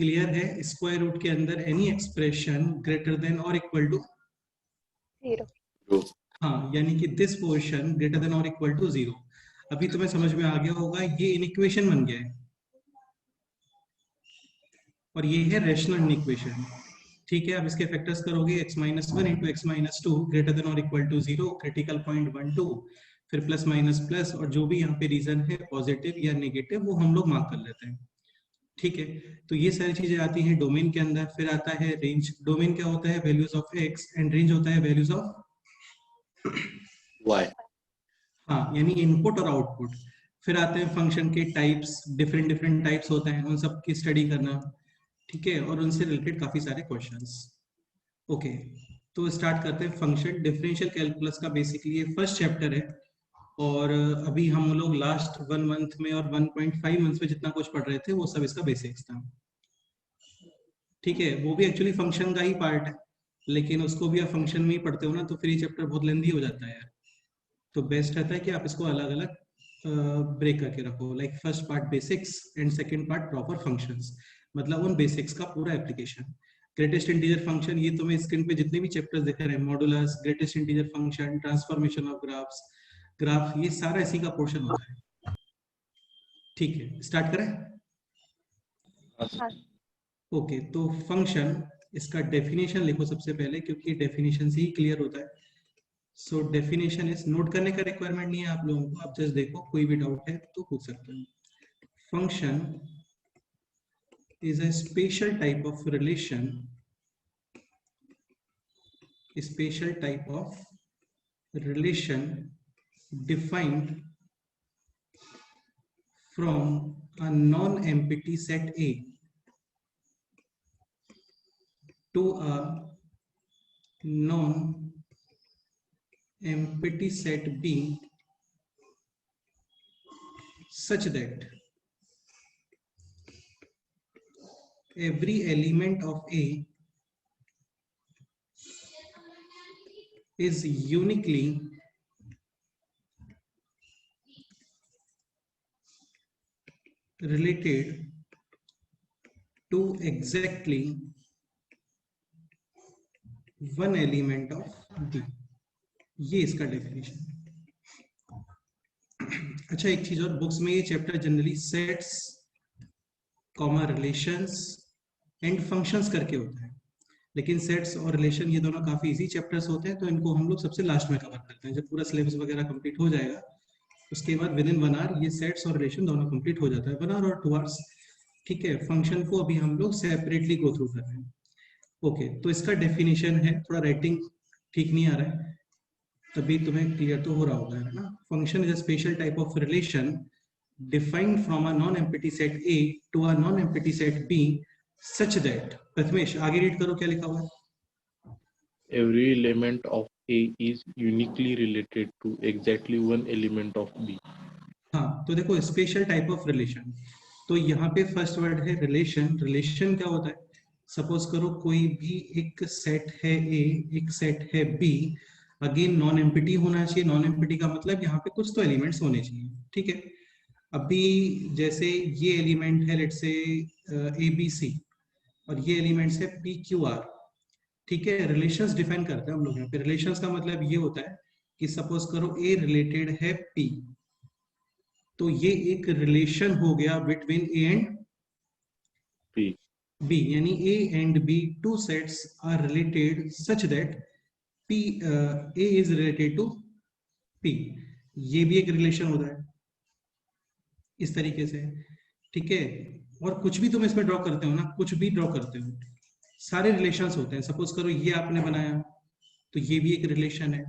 Clear है? Square root के अंदर एनी एक्सप्रेशन ग्रेटर देन और इक्वल टू 0। हाँ, यानी कि दिस पोर्शन ग्रेटर देन और इक्वल टू 0। अभी तुम्हें समझ में आ गया होगा, ये इनइक्वेशन बन गया है और ये है रेशनल इनइक्वेशन। ठीक है, अब इसके फैक्टर्स करोगे x-1 into x-2 greater than और इक्वल टू 0, क्रिटिकल पॉइंट 1 2, फिर प्लस माइनस प्लस, और जो भी यहाँ पे रीजन है पॉजिटिव या नेगेटिव वो हम लोग मार्क कर लेते हैं। ठीक है, तो ये सारी चीजें आती हैं डोमेन के अंदर। फिर आता है रेंज। डोमेन क्या होता है? Values of x, and range होता है वैल्यूज ऑफ y। हाँ, यानी इनपुट और आउटपुट। फिर आते हैं फंक्शन के टाइप्स, डिफरेंट डिफरेंट टाइप्स होते हैं, उन सब की स्टडी करना। ठीक है, और उनसे रिलेटेड काफी सारे क्वेश्चंस। ओके, तो स्टार्ट करते हैं। फंक्शन डिफरेंशियल कैलकुलस का बेसिकली ये फर्स्ट चैप्टर है, और अभी हम लोग लास्ट 1 मंथ में और 1.5 मंथ में जितना कुछ पढ़ रहे थे वो सब इसका बेसिक्स था। ठीक है, वो भी एक्चुअली फंक्शन का ही पार्ट है, लेकिन उसको भी आप फंक्शन में ही पढ़ते हो ना, तो फिर ये चैप्टर बहुत लेंथी हो जाता है यार। तो बेस्ट रहता है कि आप इसको अलग अलग ब्रेक करके रखो, like first part basics and second part proper functions, मतलब उन बेसिक्स का पूरा एप्लीकेशन। ग्रेटेस्ट इंटीजर फंक्शन, ये तुम्हें स्क्रीन पे जितने भी चैप्टर्स दिख रहे हैं, modulus, greatest integer function, transformation of graph, ये सारा इसी का पोर्शन होता है। ठीक है, स्टार्ट करें? ओके, तो फंक्शन, इसका डेफिनेशन लिखो सबसे पहले, क्योंकि डेफिनेशन से ही क्लियर होता है। सो डेफिनेशन इज, नोट करने का रिक्वायरमेंट नहीं है आप लोगों को, आप जस्ट देखो, कोई भी डाउट है तो पूछ सकते हो। Function is a special type of relation, special type of relation defined from a non-empty set A to a non-empty set B such that every element of A is uniquely related to exactly one element of D। ये इसका definition है। अच्छा, एक चीज और, books में ये chapter generally sets, comma, relations and functions करके होता है, लेकिन सेट्स और रिलेशन ये दोनों काफी इजी चैप्टर्स होते हैं, तो इनको हम लोग सबसे लास्ट में कवर करते हैं। जब पूरा सिलेबस वगैरह कंप्लीट हो जाएगा उसके बाद विद इन 1 आवर ये सेट्स और रिलेशन दोनों कंप्लीट हो जाता है, 1 आवर और 2 आवर्स। ठीक है, फंक्शन को अभी हम लोग सेपरेटली गो थ्रू कर रहे हैं। ओके, तो इसका डेफिनेशन है, थोड़ा राइटिंग ठीक नहीं आ रहा है, तभी तुम्हें क्लियर तो हो रहा होगा, है ना। Function is a special type of relation defined from a non empty set A to a non empty set B such that, Prathamesh आगे रीड करो क्या लिखा हुआ है। Every element of A is uniquely related to exactly one element of B। हाँ, तो देखो special type of relation, तो यहाँ पे फर्स्ट वर्ड है रिलेशन। रिलेशन क्या होता है? सपोज करो कोई भी एक सेट है A, एक सेट है B, अगेन नॉन एम्प्टी होना चाहिए। नॉन एम्प्टी का मतलब यहाँ पे कुछ तो एलिमेंट्स होने चाहिए। ठीक है, अभी जैसे ये एलिमेंट है लेट्स से ABC, और ये एलिमेंट्स है PQR। ठीक है, रिलेशंस डिफाइन करते हैं हम लोग यहाँ पे। रिलेशंस का मतलब ये होता है कि सपोज करो A रिलेटेड है P, तो ये एक रिलेशन हो गया बिटवीन A एंड B, यानी A and B, two sets are related such that A is related to P। ये भी एक रिलेशन होता है इस तरीके से। ठीक है, और कुछ भी तुम इसमें ड्रॉ करते हो ना, कुछ भी ड्रॉ करते हो, सारे रिलेशंस होते हैं। सपोज करो ये आपने बनाया, तो ये भी एक रिलेशन है।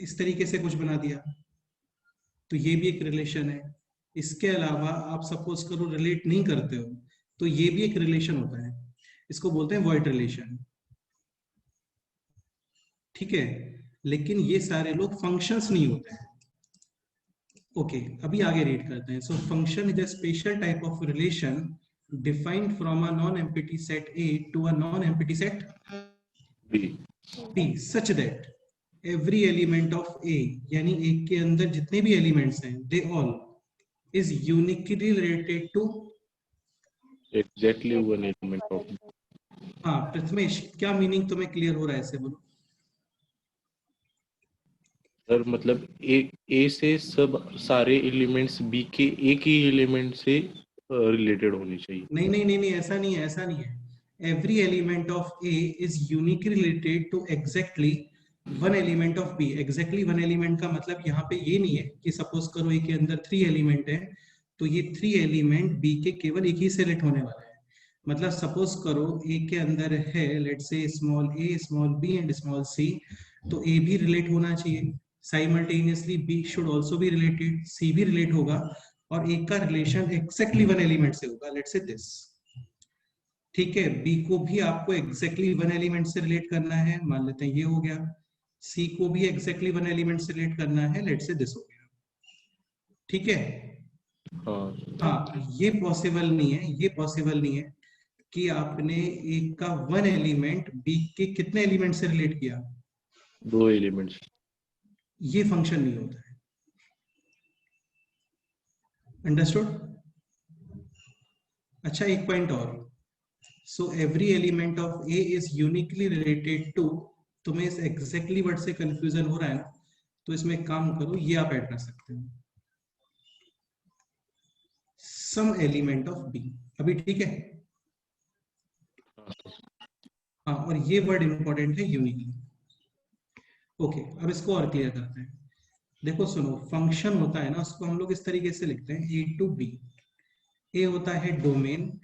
इस तरीके से कुछ बना दिया, तो ये भी एक रिलेशन है। इसके अलावा आप सपोज करो रिलेट नहीं करते हो, तो ये भी एक रिलेशन होता है, इसको बोलते हैं वॉइड रिलेशन। ठीक है, लेकिन ये सारे लोग फंक्शंस नहीं होते हैं। ओके, अभी आगे रीड करते हैं। So function is a special type of relation defined from a non empty set A to a non empty set B such that every element of A, यानी A के अंदर जितने भी एलिमेंट्स हैं, they all is uniquely related to exactly one element of B. हाँ प्रथमेश, क्या meaning तुम्हें clear हो रहा है इससे बोलो? सर मतलब ए से सब सारे एलिमेंट्स बी के एक ही एलिमेंट से रिलेटेड होने चाहिए। नहीं नहीं नहीं नहीं, ऐसा नहीं है, ऐसा नहीं है। Every element of A is uniquely related to exactly one element of B. Exactly one element का मतलब यहाँ पे ये नहीं है कि सपोज करो ए के अंदर 3 एलिमेंट है तो ये 3 एलिमेंट बी के केवल एक ही से रिलेट होने वाला है। मतलब सपोज करो ए के अंदर है let's say small a, small b and small c, तो ए भी रिलेट होना चाहिए simultaneously, b should also be related, c भी रिलेट होगा, और एक का रिलेशन एक्जैक्टली वन एलिमेंट से होगा, लेट्स से दिस। ठीक है, बी को भी आपको एक्जैक्टली वन एलिमेंट से रिलेट करना है, मान लेते हैं ये हो गया। सी को भी एक्जैक्टली वन एलिमेंट से रिलेट करना है, लेट्स से दिस हो गया। ठीक है, हाँ ये पॉसिबल नहीं है, ये पॉसिबल नहीं है कि आपने एक का वन एलिमेंट बी के कितने एलिमेंट से रिलेट किया, 2 एलिमेंट्स। ये फंक्शन नहीं होता है। अंडरस्टूड? अच्छा एक पॉइंट और, so every element of A is uniquely related to, तुम्हें इस एग्जैक्टली वर्ड से कंफ्यूजन हो रहा है ना, तो इसमें काम करो, ये आप ऐड कर सकते हो, सम एलिमेंट ऑफ बी। अभी ठीक है? हाँ, और ये वर्ड इंपॉर्टेंट है, यूनिकली। ओके, अब इसको और क्लियर करते हैं। देखो सुनो, फंक्शन होता है ना, उसको हम लोग इस तरीके से लिखते हैं ए टू बी। ए होता है डोमेन,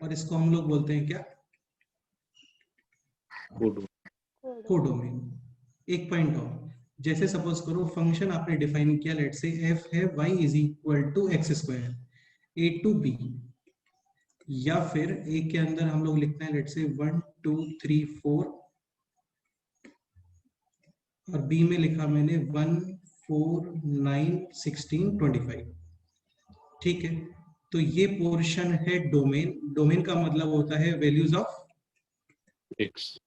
और इसको हम लोग बोलते हैं क्या? कोडोमेन। एक पॉइंट और, जैसे सपोज करो फंक्शन आपने डिफाइन किया, लेट से एफ है y is equal to x square, A to B, या फिर ए के अंदर हम लोग लिखते हैं लेट से 1 2 3 4, और बी में लिखा मैंने 1 4 9 16 25। ठीक है, तो ये पोर्शन है डोमेन। डोमेन का मतलब होता है वैल्यूज ऑफ एक्स।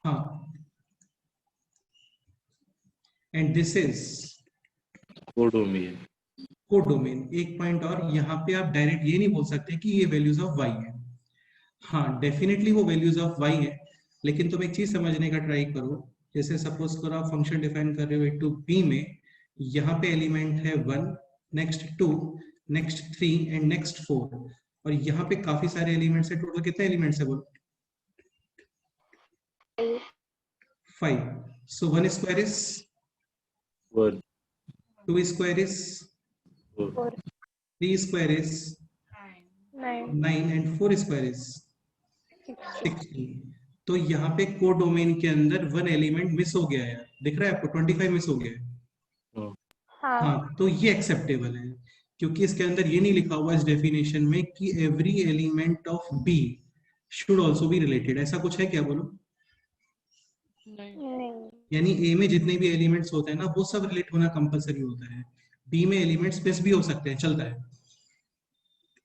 हाँ, and this is codomain. Codomain. एक पॉइंट और, यहाँ पे आप डायरेक्ट ये नहीं बोल सकते कि ये वैल्यूज ऑफ y है। हाँ डेफिनेटली वो वैल्यूज ऑफ y है, लेकिन तुम एक चीज समझने का ट्राई करो। जैसे सपोज करो आप फंक्शन डिफाइन कर रहे हो ए टू बी में, यहाँ पे एलिमेंट है 1, नेक्स्ट 2, नेक्स्ट 3 एंड नेक्स्ट 4, और यहाँ पे काफी सारे एलिमेंट्स है। टोटल कितने एलिमेंट्स है बोलो? 5। सो 1 square is 1 2 square is 4 3 square is 9 and 4 square is 16। तो यहाँ पे कोडोमेन के अंदर वन एलिमेंट मिस हो गया है, दिख रहा है आपको? 25 मिस हो गया है। हाँ, तो ये एक्सेप्टेबल है, क्योंकि इसके अंदर ये नहीं लिखा हुआ इस डेफिनेशन में कि every element of B should also be related. ऐसा कुछ है क्या बोलो? नहीं। यानी ए में जितने भी एलिमेंट्स होते हैं ना, वो सब रिलेट होना कंपलसरी होता है। बी में एलिमेंट्स मिस भी हो सकते हैं, चलता है।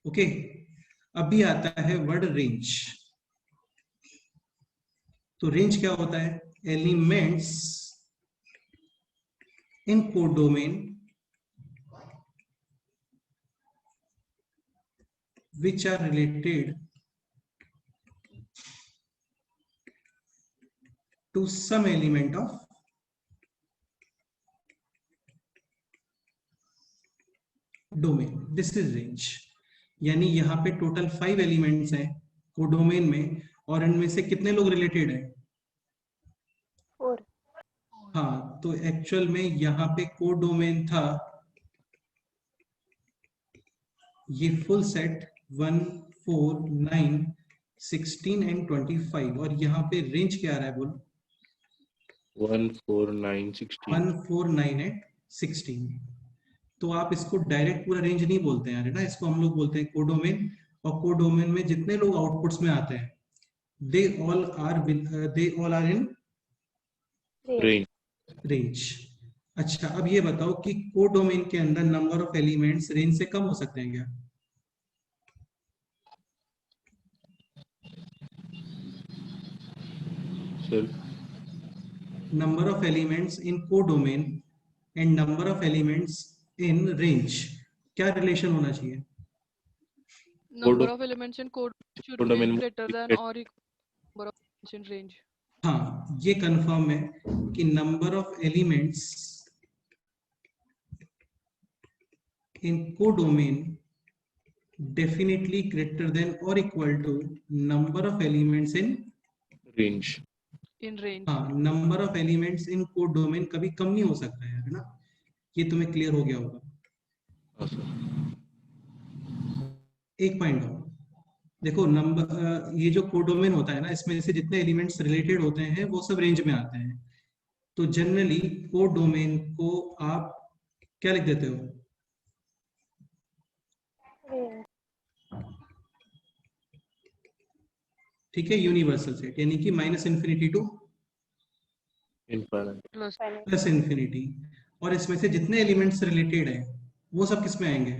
ओके, अभी आता है वर्ड रेंज। तो रेंज क्या होता है? Elements in codomain which are related to some element of domain. This is range. यानी यहाँ पे टोटल 5 एलिमेंट्स हैं कोडोमेन में, और इनमें से कितने लोग रिलेटेड हैं? 4। हाँ, तो एक्चुअल में यहाँ पे कोडोमेन था ये फुल सेट 1 4 9 16 एंड 25, और यहाँ पे रेंज क्या आ रहा है बोलो? 1 4 9 16 1 4 9 एंड 16। तो आप इसको डायरेक्ट पूरा रेंज नहीं बोलते हैं, है ना, इसको हम लोग बोलते हैं कोडोमेन। और कोडोमेन में जितने लोग आउटपुट्स में आते हैं, they all are in range. अच्छा, अब ये बताओ कि कोडोमेन के अंदर नंबर ऑफ एलिमेंट्स रेंज से कम हो सकते हैं क्या? Sir number of elements in codomain and number of elements in range, क्या रिलेशन होना चाहिए? Number of elements in code should be Codomain greater than or equal to number of elements in range. हाँ, ये confirm है कि number of elements in codomain definitely greater than or equal to number of elements in range. In range. हाँ, number of elements in codomain कभी कम नहीं हो सकता है ना? ये तुम्हें क्लियर हो गया होगा। हाँ सर। एक पॉइंट और देखो, नंबर ये जो कोडोमेन होता है ना, इसमें से जितने एलिमेंट्स रिलेटेड होते हैं वो सब रेंज में आते हैं। तो जनरली कोडोमेन को आप क्या लिख देते हो? ठीक है, यूनिवर्सल सेट, यानी कि -∞ टू प्लस इन्फिनिटी। और इसमें से जितने एलिमेंट्स रिलेटेड है वो सब किस में आएंगे?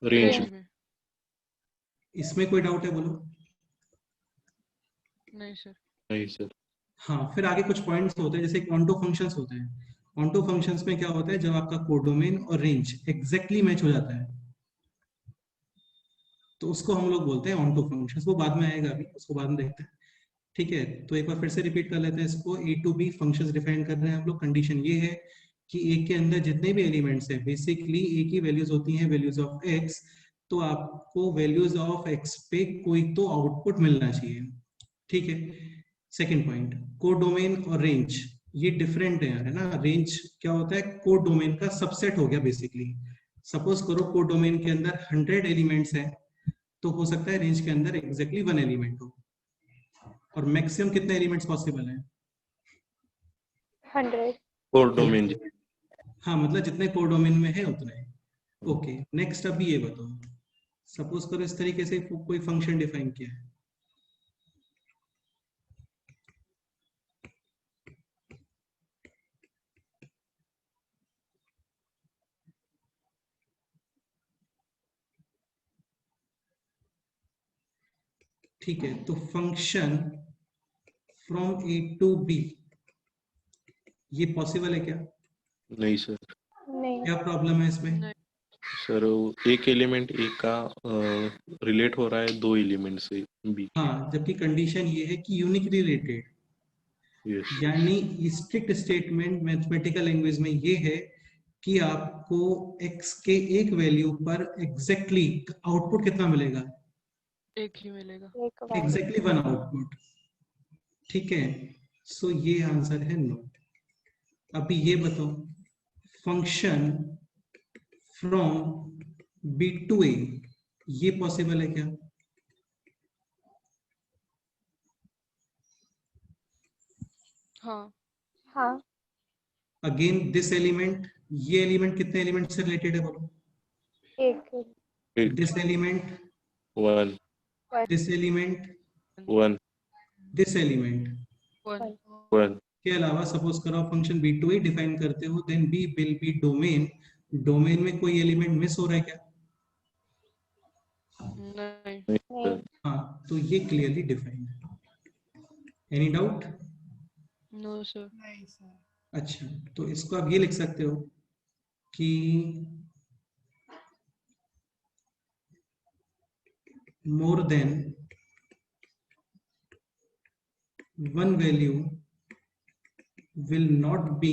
रेंज में। इसमें कोई डाउट है? बोलो। नहीं सर। नहीं सर। हाँ, फिर आगे कुछ पॉइंट्स होते हैं, जैसे ऑन्टो फंक्शंस होते हैं। ऑन्टो फंक्शंस में क्या होता है, जब आपका कोडोमेन और रेंज एग्जैक्टली मैच हो जाता है तो उसको हम लोग बोलते हैं ऑन्टो फंक्शंस। वो बाद में आएगा, अभी उसको बाद में देखते हैं। ठीक है, तो एक बार फिर से रिपीट कर लेते हैं इसको। ए टू बी फंक्शंस डिफाइन कर रहे हैं हम लोग। कंडीशन ये है कि ए के अंदर जितने भी एलिमेंट्स हैं बेसिकली ए की वैल्यूज होती हैं वैल्यूज ऑफ एक्स। तो आपको वैल्यूज ऑफ एक्स पे कोई तो आउटपुट मिलना चाहिए। ठीक है। सेकेंड पॉइंट, कोडोमेन और रेंज ये डिफरेंट है ना। रेंज क्या होता है? कोडोमेन का सबसेट हो गया बेसिकली। सपोज करो कोडोमेन के अंदर 100 एलिमेंट्स हैं, तो हो सकता है रेंज के अंदर एग्जैक्टली 1 एलिमेंट हो। और मैक्सिमम कितने एलिमेंट्स पॉसिबल हैं? 100 कोडोमेन। हाँ, मतलब जितने कोडोमेन में है उतने। ओके, नेक्स्ट अभी ये बताओ, सपोज करो इस तरीके से कोई फंक्शन डिफाइन किया है। ठीक है, तो function from A to B ये पॉसिबल है क्या? नहीं सर। नहीं। क्या प्रॉब्लम है इसमें? नहीं। सर एक एलिमेंट ए का रिलेट हो रहा है 2 एलिमेंट से बी। हाँ, जबकि कंडीशन ये है कि यूनिकली रिलेटेड। यस। यानी स्ट्रिक्ट स्टेटमेंट मैथमेटिकल लैंग्वेज में ये है कि आपको x के एक वैल्यू पर एग्जैक्टली आउटपुट कितना मिलेगा? एक ही मिलेगा। Exactly 1 output. ठीक है, सो ये आंसर है नो। अभी ये बताओ, function from B to A ये पॉसिबल है क्या? हाँ। हाँ। अगेन दिस एलिमेंट, ये एलिमेंट कितने एलिमेंट से रिलेटेड है बोलो? एक। This element, 1 this element, 1 this element 1 के अलावा सपोज करो function B to A define करते हो, then B will be domain. Domain में कोई एलिमेंट मिस हो रहा है क्या? नहीं। हाँ, तो ये क्लियरली डिफाइंड है। Any doubt? No sir. अच्छा, तो इसको आप ये लिख सकते हो कि more than one value will not be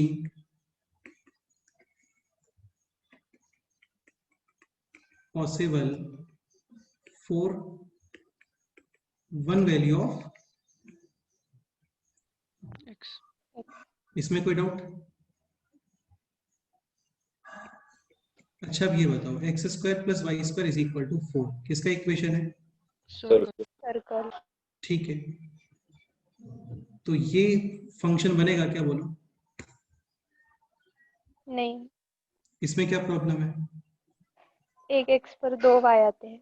possible for one value of X. इसमें कोई डाउट? अच्छा, अब ये बताओ, x square plus y square is equal to 4 किसका इक्वेशन है? सर्कल। ठीक है, तो ये फंक्शन बनेगा क्या बोलो? नहीं। इसमें क्या प्रॉब्लम है? एक एक्स पर 2 वाई आते हैं।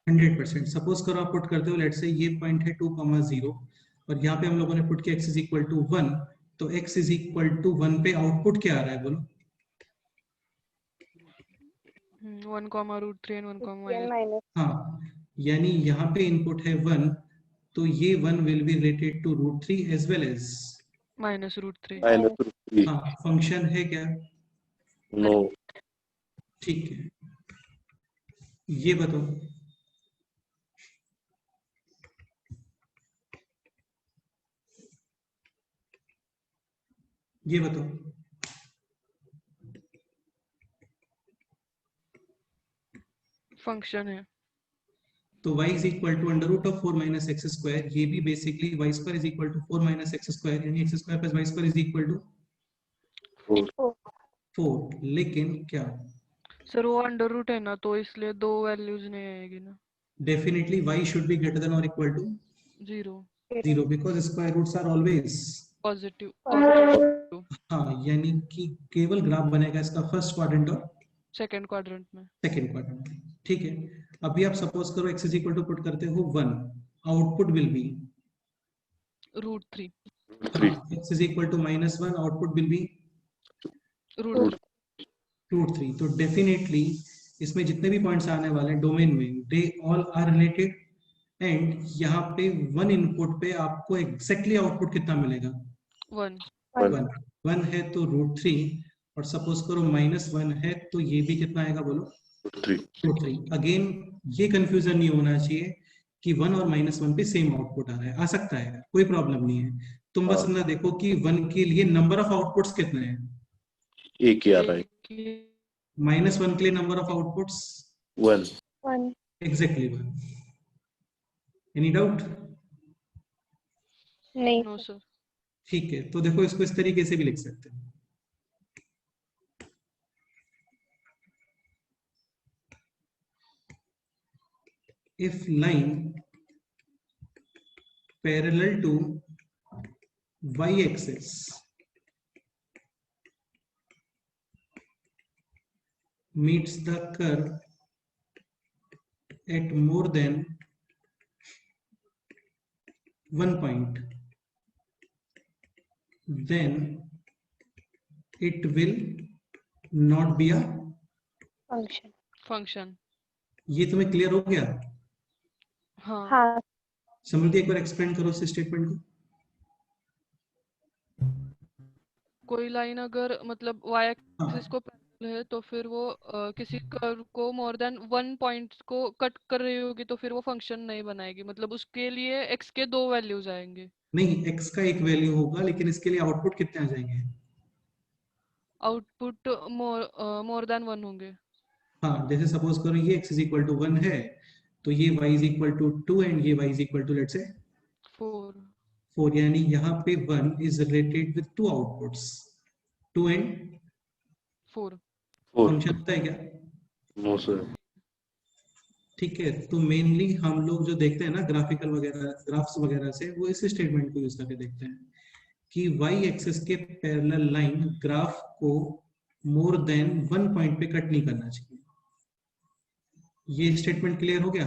100%। सपोज करो आप पुट करते हो, लेट्स से ये पॉइंट है 2,0 और यहाँ पे हम लोगों ने पुट किया x इज इक्वल टू 1, तो x इज इक्वल टू 1 पे आउटपुट क्या आ रहा है बोलो? 1,√3 and 1, हाँ, यानी यहाँ पे इनपुट है 1, तो ये 1 will be related to √3 as well as -√3। हाँ, फंक्शन है क्या? नो। ठीक है, ये बताओ ये बताओ फंक्शन है। तो y is equal to under root of 4 minus x square, ये भी basically y square is equal to 4 minus x square, यानी x square plus y square is equal to 4। लेकिन क्या सर वो अंडर रूट है ना, तो इसलिए दो वैल्यूज नहीं आएगी ना। Definitely y should be greater than और equal to 0 0 because square roots are always positive. हाँ, यानी कि केवल ग्राफ बनेगा इसका फर्स्ट क्वाड्रेंट और सेकंड क्वाड्रेंट में। सेकंड क्वाड्रेंट में। ठीक है, अभी आप सपोज करो x is equal to put करते हो 1, output will be √3 x is equal to -1, output will be √3। तो डेफिनेटली इसमें जितने भी पॉइंट्स आने वाले हैं डोमेन में, they all are related, and यहाँ पे 1 इनपुट पे आपको एग्जैक्टली आउटपुट कितना मिलेगा 1 1 है तो √3, और सपोज करो -1 है तो ये भी कितना आएगा बोलो √3। अगेन ये कंफ्यूजन नहीं होना चाहिए कि 1 और -1 पे सेम आउटपुट आ रहा है, आ सकता है, कोई प्रॉब्लम नहीं है। तुम बस ना देखो कि 1 के लिए नंबर ऑफ आउटपुट्स कितने हैं, एक ही आ रहा है। -1 के लिए number of outputs 1 exactly 1। Any doubt? नहीं नो सर। ठीक है, तो देखो इसको इस तरीके से भी लिख सकते हैं, if line parallel to y-axis meets the curve at more than 1 point, then it will not be a function. ये तुम्हें क्लियर हो गया? हाँ। हाँ समृद्धि एक बार एक्सप्लेन करो इस स्टेटमेंट को। कोई लाइन अगर मतलब y एक्सिस हाँ, को पैरेलल है तो फिर वो किसी कर्व को मोर देन 1 पॉइंट को कट कर रही होगी, तो फिर वो फंक्शन नहीं बनाएगी। मतलब उसके लिए x के 2 वैल्यूज आएंगे। नहीं, x का एक वैल्यू होगा, लेकिन इसके लिए आउटपुट कितने आ जाएंगे? आउटपुट मोर देन 1 होंगे। हाँ, जैसे सपोज करो ये x इज इक्वल टू 1 है, तो ये y is equal to 2 and ये y is equal to let's say 4, यानी यहाँ पे 1 is related with 2 outputs 2 and 4। Function होता है क्या? No sir. ठीक है, तो मेनली हम लोग जो देखते हैं ना ग्राफिकल वगैरह, ग्राफ्स वगैरह से, वो इस स्टेटमेंट को यूज करके देखते हैं कि y एक्सिस के पैरेलल लाइन ग्राफ को मोर देन 1 पॉइंट पे कट नहीं करना चाहिए। ये स्टेटमेंट क्लियर हो गया?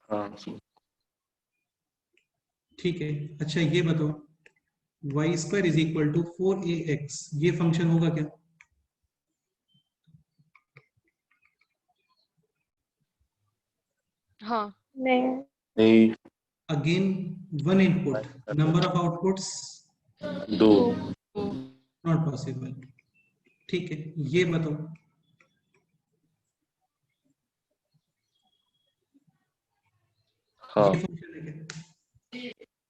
हाँ सर। ठीक है, अच्छा ये बताओ y square is equal to 4ax, ये फंक्शन होगा क्या? हाँ। नहीं। Again 1 input, number of outputs 2। Not possible. ठीक है, ये बताओ हाँ ये फंक्शन है क्या?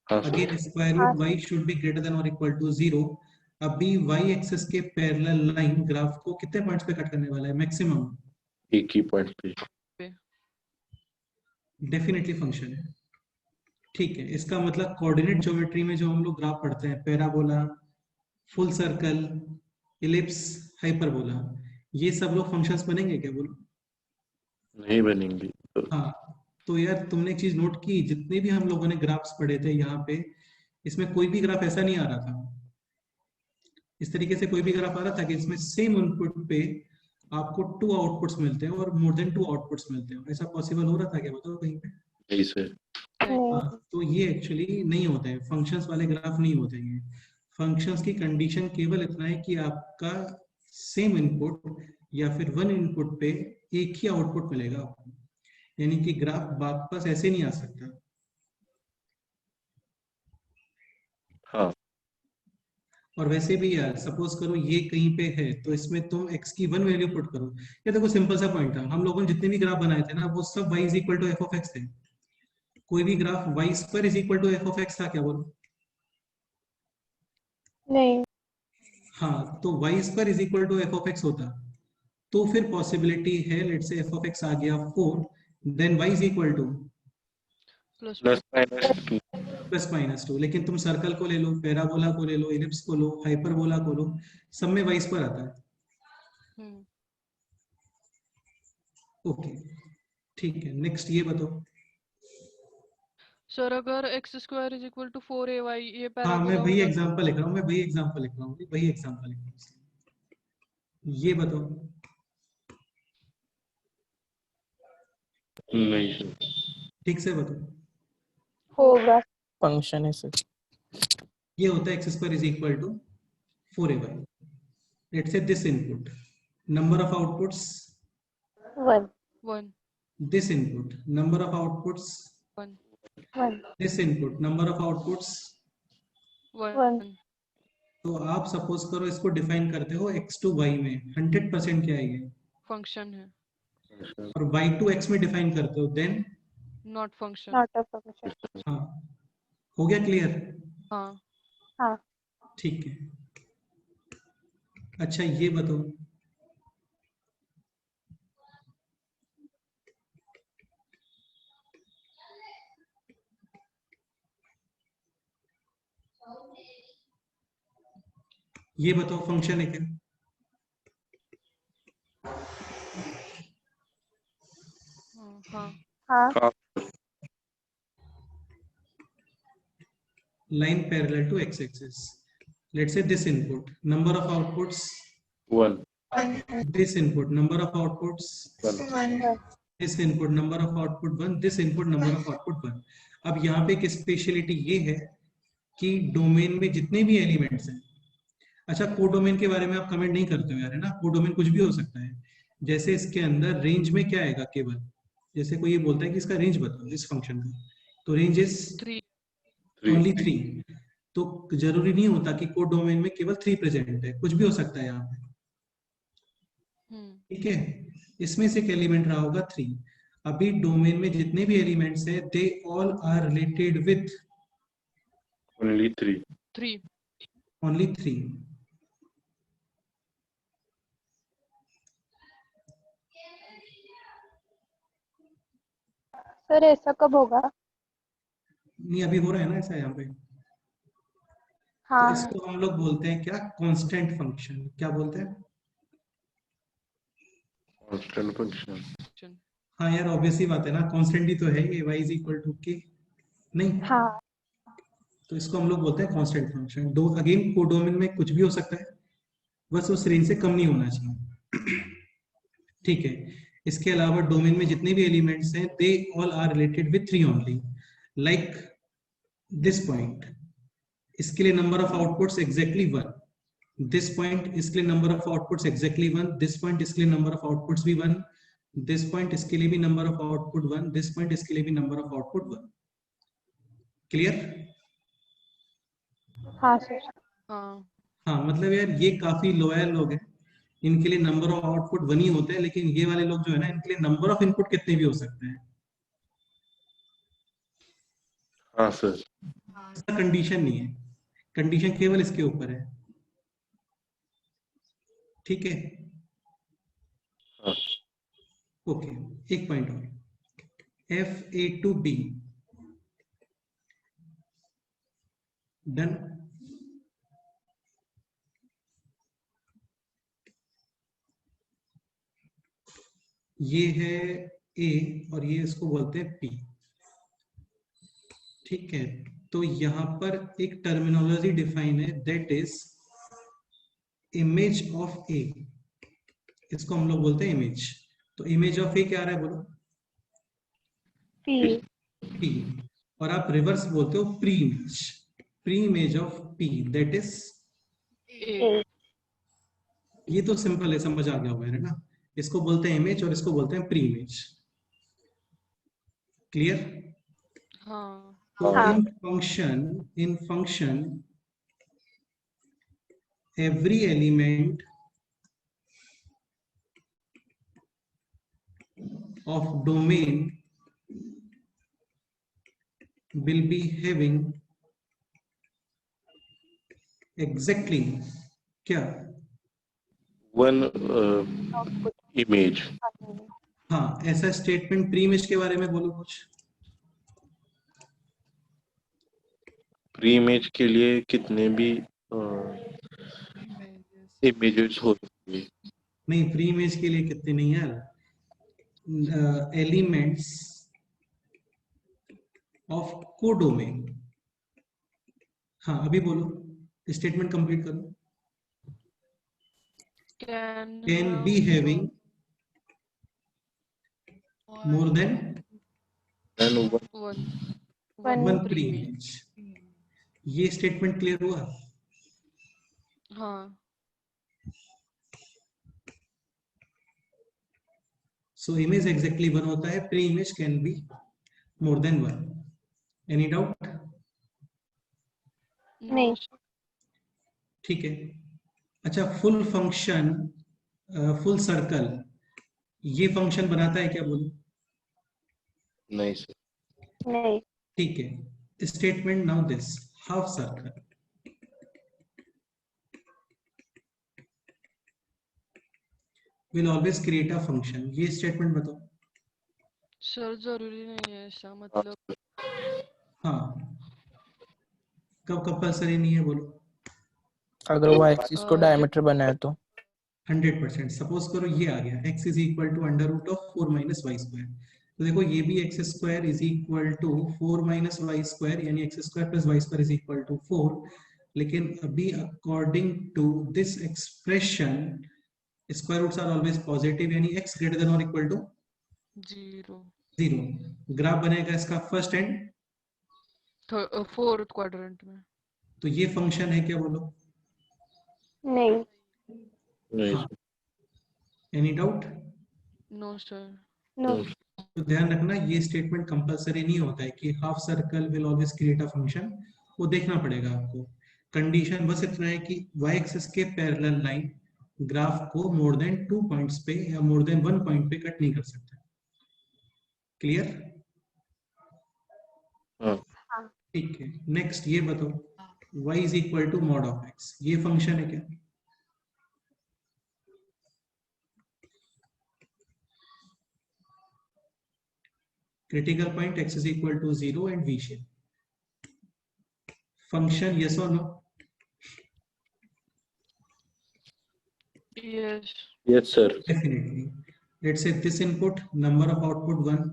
हाँ sir. Again square root y should be greater than और इक्वल टू 0। अभी y एक्सिस के पैरेलल लाइन ग्राफ को कितने पॉइंट्स पे कट करने वाला है मैक्सिमम? एक ही पॉइंट पे। डेफिनेटली फंक्शन है। ठीक है, इसका मतलब कोऑर्डिनेट ज्योमेट्री में जो हम लोग ग्राफ पढ़ते हैं, parabola, full circle, ellipse, hyperbola, ये सब लोग फंक्शंस बनेंगे क्या बोलो? नहीं बनेंगे। हाँ, तो यार तुमने एक चीज नोट की, जितने भी हम लोगों ने ग्राफ्स पढ़े थे यहाँ पे, इसमें कोई भी ग्राफ ऐसा नहीं आ रहा था, इस तरीके से कोई भी ग्राफ आ रहा था कि इसमें सेम इनपुट पे आपको 2 आउटपुट्स मिलते हैं और मोर देन 2 आउटपुट्स मिलते हैं, ऐसा पॉसिबल हो रहा था क्या बताओ कहीं पे? नहीं सर। हाँ, तो ये एक्चुअली नहीं होते हैं, फंक्शंस वाले ग्राफ नहीं होते हैं। फंक्शंस की कंडीशन केवल इतना है कि आपका सेम इनपुट या फिर 1 इनपुट पे एक ही आउटपुट मिलेगा आपको, यानी कि ग्राफ वापस ऐसे नहीं आ सकता। हाँ और वैसे भी यार सपोज करो ये कहीं पे है तो इसमें तुम x की 1 वैल्यू पुट करो। ये देखो सिंपल सा पॉइंट था, हम लोगों ने जितने भी ग्राफ बनाए थे ना वो सब y is equal to f of x थे। कोई भी graph y square is equal to f of x था क्या बोलो? नहीं। हाँ, तो y square is equal to f of x होता तो फिर पॉसिबिलिटी है लेट से एफ ऑफ एक्स आ गया 4, then y is equal to plus plus minus 2। Plus minus 2। लेकिन तुम सर्कल को ले लो, पैराबोला को ले लो, इलिप्स को लो, हाइपरबोला को लो, सब में y स्क्वायर आता है। ओके ठीक है, नेक्स्ट ये बताओ। सर अगर x square is equal to 4ay ये हाँ, पैराबोला मैं वही होगा तो एग्जांपल लिख रहा हूँ, वही एग्जांपल लिख रहा हूँ। ये बताओ। नहीं सर। ठीक से बताओ। होगा। फंक्शन है सर। ये होता है x square is equal to 4ay। Let's say this input, number of outputs 1 1 this input, number of outputs 1 1 this input, number of outputs. 1 तो आप सपोज करो इसको डिफाइन करते हो x टू y में, 100% क्या है ये, फंक्शन है, और y टू x में डिफाइन करते हो then not function. Not a function. हाँ, हो गया क्लियर? हाँ हाँ। ठीक है। अच्छा ये बताओ, ये बताओ फंक्शन है क्या? हाँ हाँ। line parallel to x axis. Let's say this input, number of outputs 1 this input, number of outputs 1 this input, number of output 1 this input, number of output 1। अब यहाँ पे एक स्पेशलिटी ये है कि डोमेन में जितने भी एलिमेंट्स हैं, अच्छा कोडोमेन के बारे में आप कमेंट नहीं करते हो यार, है ना? कोडोमेन कुछ भी हो सकता है। जैसे इसके अंदर रेंज में क्या आएगा, केवल जैसे कोई ये बोलता है कि इसका रेंज बताओ इस फंक्शन का, तो रेंज इज 3 ओनली 3। तो जरूरी नहीं होता कि कोड डोमेन में केवल 3 प्रेजेंट है, कुछ भी हो सकता है यहाँ पे। ठीक है, इसमें से एक एलिमेंट रहा होगा 3। अभी डोमेन में जितने भी एलिमेंट्स हैं they all are related with only 3 only 3। Sir ऐसा कब होगा? नहीं, अभी हो रहा है ना ऐसा यहाँ पे। तो हाँ। इसको हम लोग बोलते हैं क्या, कांस्टेंट फंक्शन। क्या बोलते हैं? Constant function. हाँ यार, ऑब्वियस ही बात है ना, कांस्टेंट ही तो है ये, y इज इक्वल टू के नहीं। हाँ। तो इसको हम लोग बोलते हैं कांस्टेंट फंक्शन। दो अगेन कोडोमेन में कुछ भी हो सकता है, बस उस रेंज से कम नहीं होना चाहिए। ठीक है, इसके अलावा डोमेन में जितने भी एलिमेंट्स हैं they all are related with 3 only. Like this point, इसके लिए number of outputs exactly 1। This point इसके लिए number of outputs exactly 1। This point इसके लिए नंबर ऑफ आउटपुट्स भी 1। दिस पॉइंट इसके लिए भी number of output 1। This point इसके लिए भी नंबर ऑफ आउटपुट 1। क्लियर? हाँ सर। हाँ, मतलब यार ये काफी लॉयल लोग हैं, इनके लिए नंबर ऑफ आउटपुट 1 ही होते हैं। लेकिन ये वाले लोग जो है ना, इनके लिए नंबर ऑफ इनपुट कितने भी हो सकते हैं। हाँ सर। ऐसा कंडीशन नहीं है, कंडीशन केवल इसके ऊपर है। ठीक है, हाँ। ओके, एक पॉइंट और, FA to B डन। ये है A और ये इसको बोलते हैं P। ठीक है, तो यहां पर एक टर्मिनोलॉजी डिफाइन है, that is image of A। इसको हम लोग बोलते हैं इमेज। तो इमेज ऑफ A क्या आ रहा है बोलो? P। P। और आप रिवर्स बोलते हो pre image. Pre image of P that is A। ये तो सिंपल है, समझ आ गया होगा है ना? इसको बोलते हैं इमेज और इसको बोलते हैं प्री इमेज। क्लियर? हाँ तो हाँ। In function every element of domain will be having exactly क्या? One output image. हाँ, ऐसा स्टेटमेंट प्री इमेज के बारे में बोलो कुछ। प्री इमेज के लिए कितने भी इमेजेस हो सकते हैं। नहीं, प्री इमेज के लिए कितने नहीं यार, एलिमेंट्स ऑफ कोडोमेन। हाँ, अभी बोलो, स्टेटमेंट कंप्लीट करो। Can be having more than one pre image. ये स्टेटमेंट क्लियर हुआ? हाँ, सो इमेज एग्जैक्टली वन होता है, pre image can be more than one. Any doubt? नहीं। ठीक है। अच्छा, फुल फंक्शन, फुल सर्कल, ये फंक्शन बनाता है क्या बोलो? नहीं सर। नहीं। ठीक है। Statement now this, half circle will always create a function। ये स्टेटमेंट बताओ। सर जरूरी नहीं है ऐसा, मतलब हाँ, कब कंपल्सरी नहीं है बोलो? अगर वो एक्सिस को डायमीटर बनाए तो 100%। सपोज करो ये आ गया x is equal to under root of 4 minus y square, तो देखो ये भी x square is equal to 4 minus y square, यानी x square plus y square is equal to 4। लेकिन अभी according to this expression square roots are always positive, यानी x greater than और equal to 0। Graph बनेगा इसका first and fourth quadrant में। तो ये फंक्शन है क्या बोलो? नहीं। नहीं हाँ। Any doubt? No sir. No. तो ध्यान रखना, ये स्टेटमेंट कंपलसरी नहीं होता है कि half circle will always create a function, वो देखना पड़ेगा आपको। कंडीशन बस इतना है कि y एक्सिस के पैरेलल लाइन ग्राफ को मोर देन 2 पॉइंट्स पे या मोर देन 1 पॉइंट पे कट नहीं कर सकता। क्लियर? हाँ। ठीक है। नेक्स्ट ये बताओ, y is equal to mod of x, ये फंक्शन है क्या? Critical point x is equal to 0 and v shape function, yes or no? Yes. Yes sir. Definitely. Let's say this input number of output 1,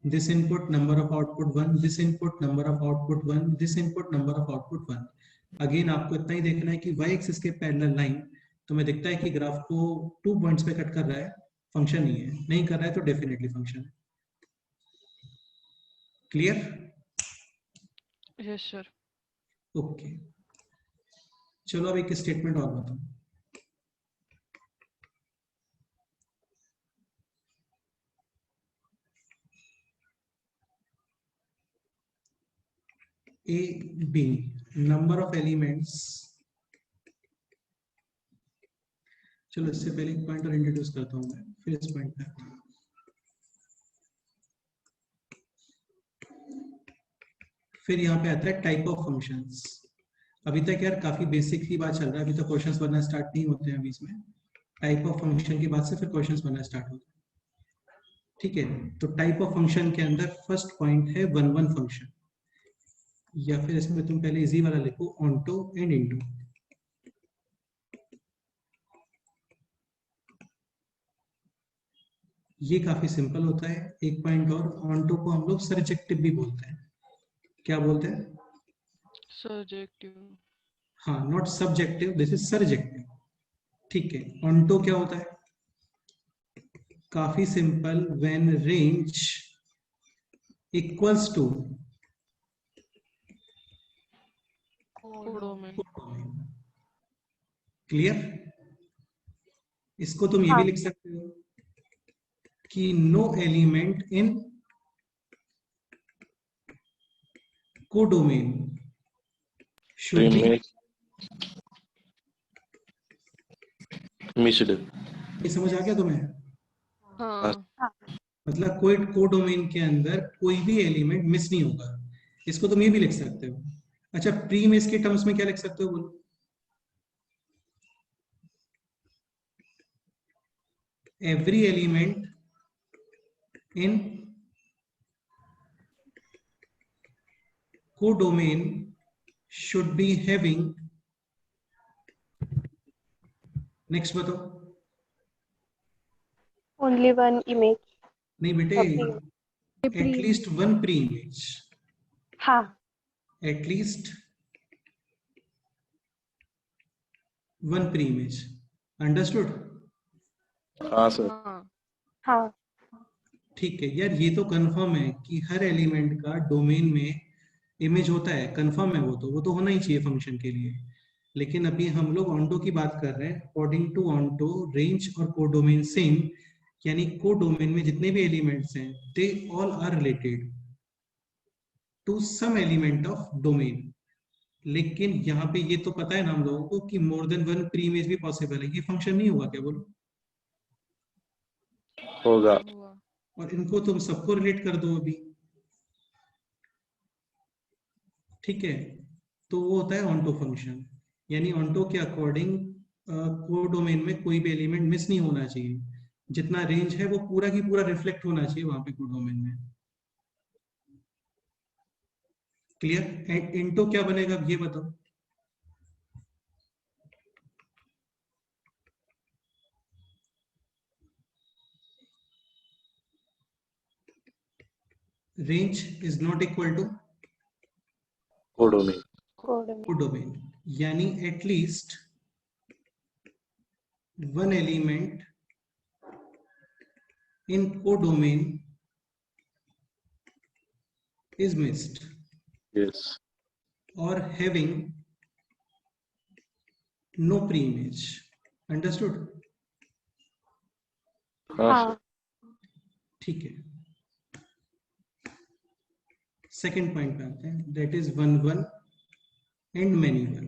this input number of output 1, this input number of output 1, this input number of output 1। Again आपको इतना ही देखना है कि y axis के parallel line तुम्हें दिखता है कि ग्राफ को 2 पॉइंट्स पे कट कर रहा है, फंक्शन ही है। नहीं कर रहा है तो डेफिनेटली फंक्शन है। क्लियर? Yes sir. ओके, चलो अब एक स्टेटमेंट और बताओ। A, B, number of elements। चलो इससे पहले एक पॉइंटर इंट्रोड्यूस करता हूं मैं, फिर इस पॉइंट पे आता हूं। फिर यहाँ पे आता है टाइप ऑफ फंक्शंस। अभी तक यार काफी बेसिक ही बात चल रहा है, अभी तो क्वेश्चंस बनना स्टार्ट नहीं होते हैं बीच में। टाइप ऑफ फंक्शन के बाद से फिर क्वेश्चंस बनना स्टार्ट होते हैं। ठीक है, तो टाइप ऑफ फंक्शन के अंदर फर्स्ट पॉइंट है वन वन फंक्शन, या फिर इसमें तुम पहले इजी वाला लिखो, ऑनटो एंड इनटू। ये काफी सिंपल होता है। एक पॉइंट और, ऑनटो को हम लोग सर्जेक्टिव भी बोलते हैं। क्या बोलते हैं? सर्जेक्टिव। हाँ, not subjective, this is surjective. ठीक है, ऑनटो क्या होता है? काफी simple, when range equals to codomain. Clear? इसको तुम ये भी हाँ। लिख सकते हो कि no element in codomain should be missed. ये समझ आ गया तुम्हें? हाँ हाँ मतलब कोई कोडोमेन के अंदर कोई भी एलिमेंट मिस नहीं होगा। इसको तुम ये भी लिख सकते हो। अच्छा, प्री मिस के टर्म्स में क्या लिख सकते हो बोलो? Every element in codomain should be having, next बताओ। only one image नहीं बेटे, of the at least one pre image, हाँ at least one pre image. Understood? हाँ सर। हाँ हाँ ठीक है यार, ये तो कंफर्म है कि हर एलिमेंट का डोमेन में इमेज होता है, कंफर्म है, वो तो होना ही चाहिए फंक्शन के लिए। लेकिन अभी हम लोग ऑन्टो की बात कर रहे हैं। अकॉर्डिंग टू ऑन्टो, रेंज और कोडोमेन सेम, यानी कोडोमेन में जितने भी एलिमेंट्स हैं they all are related to some element of domain. लेकिन यहाँ पे ये तो पता है ना हम लोगों को कि more than one pre image भी पॉसिबल है। ये फंक्शन नहीं होगा क्या बोलो? होगा। हुआ। और इनको तुम सबको रिलेट कर दो अभी, ठीक है? तो वो होता है ऑन्टो फंक्शन। यानी ऑन्टो के अकॉर्डिंग कोडोमेन में कोई भी एलिमेंट मिस नहीं होना चाहिए। जितना रेंज है वो पूरा की पूरा रिफ्लेक्ट होना चाहिए वहां पे कोडोमेन में। क्लियर? इंटो क्या बनेगा ये बताओ? Range is not equal to codomain. coordinate codomain, यानी at least one element in codomain is missed yes. or having no preimage. Understood? हाँ हाँ सर। ठीक है, सेकेंड पॉइंट पे आते हैं, that is one one and many one.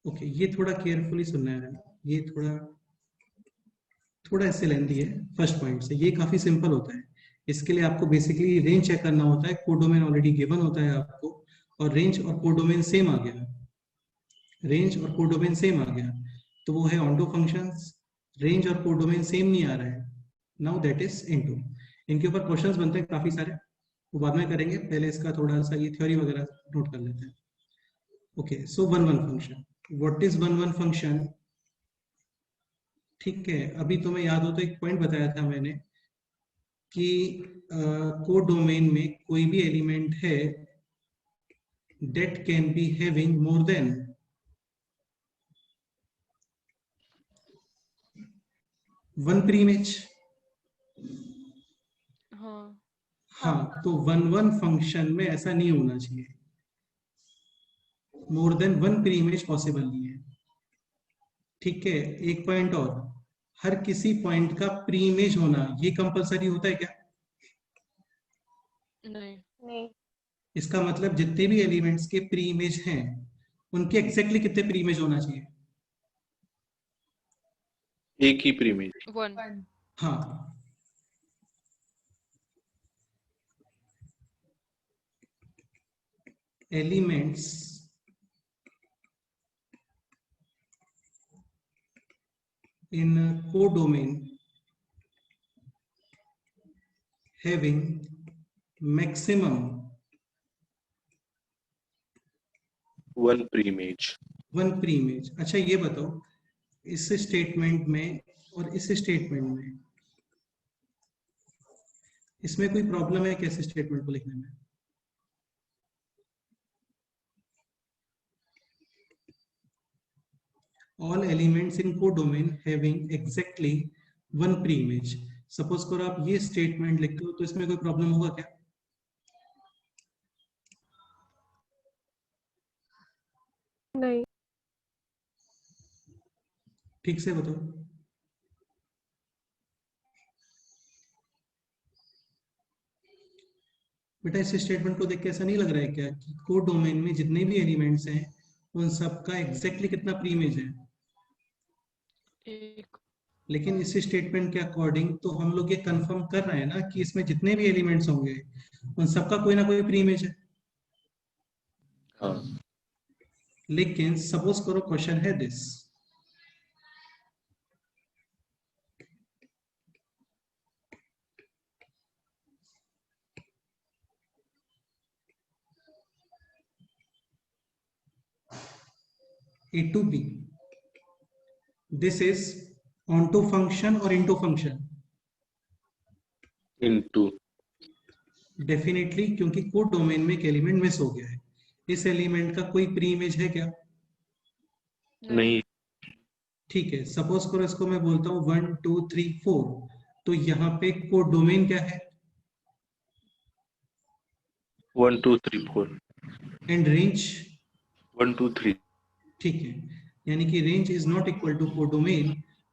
Okay, ये थोड़ा केयरफुली सुनना है, ये थोड़ा ऐसे लेंदी है। फर्स्ट पॉइंट से ये काफी सिंपल होता है। इसके लिए आपको बेसिकली रेंज चेक करना होता है। कोडोमेन ऑलरेडी गिवन होता है आपको, और रेंज और कोडोमेन सेम आ गया, रेंज और कोडोमेन सेम आ गया, तो वो है ऑन्टो फंक्शंस। रेंज और कोडोमेन सेम नहीं आ रहा है, नाउ दैट इज इनटू। इनके ऊपर क्वेश्चंस बनते हैं काफी सारे, वो बाद में करेंगे, पहले इसका थोड़ा सा ये थ्योरी वगैरह नोट कर लेते हैं। Okay, so one one function, what is one one function? ठीक है, अभी तुम्हें याद हो तो एक पॉइंट बताया था मैंने कि कोडोमेन में कोई भी एलिमेंट है that can be having more than one preimage। हाँ हाँ, तो वन वन फंक्शन में ऐसा नहीं होना चाहिए, मोर देन वन प्रीइमेज पॉसिबल नहीं है। ठीक है, एक पॉइंट और, हर किसी पॉइंट का प्रीइमेज होना ये कंपलसरी होता है क्या? नहीं। नहीं इसका मतलब जितने भी एलिमेंट्स के प्रीइमेज हैं उनके एग्जैक्टली कितने प्रीइमेज होना चाहिए? एक ही प्रीमेज। वन। हाँ, elements in codomain having maximum one preimage. One preimage. अच्छा ये बताओ, इस स्टेटमेंट में और इस स्टेटमेंट में इसमें कोई प्रॉब्लम है कैसे स्टेटमेंट को लिखने में? All elements in codomain having exactly one preimage. Suppose करो आप ये स्टेटमेंट लिखते हो तो इसमें कोई प्रॉब्लम होगा क्या? नहीं ठीक से बताओ। बेटा इस स्टेटमेंट को देख के ऐसा नहीं लग रहा है क्या कि कोड डोमेन में जितने भी एलिमेंट्स हैं उन सबका एग्जैक्टली कितना प्रीइमेज है? एक। लेकिन इस स्टेटमेंट के अकॉर्डिंग तो हम लोग ये कंफर्म कर रहे हैं ना कि इसमें जितने भी एलिमेंट्स होंगे उन सबका कोई ना कोई प्रीइमेज है। हाँ लेकिन सपोज करो क्वेश्चन है this, A to B, this is onto function or into function? into definitely, क्योंकि कोड डोमेन में एक एलिमेंट मिस हो गया है। इस एलिमेंट का कोई प्री इमेज है क्या? नहीं ठीक है, सपोज करो इसको मैं बोलता हूँ 1 2 3 4, तो यहाँ पे कोड डोमेन क्या है 1 2 3 4 एंड रेंज? 1 2 3 ठीक है, यानी कि range is not equal to codomain,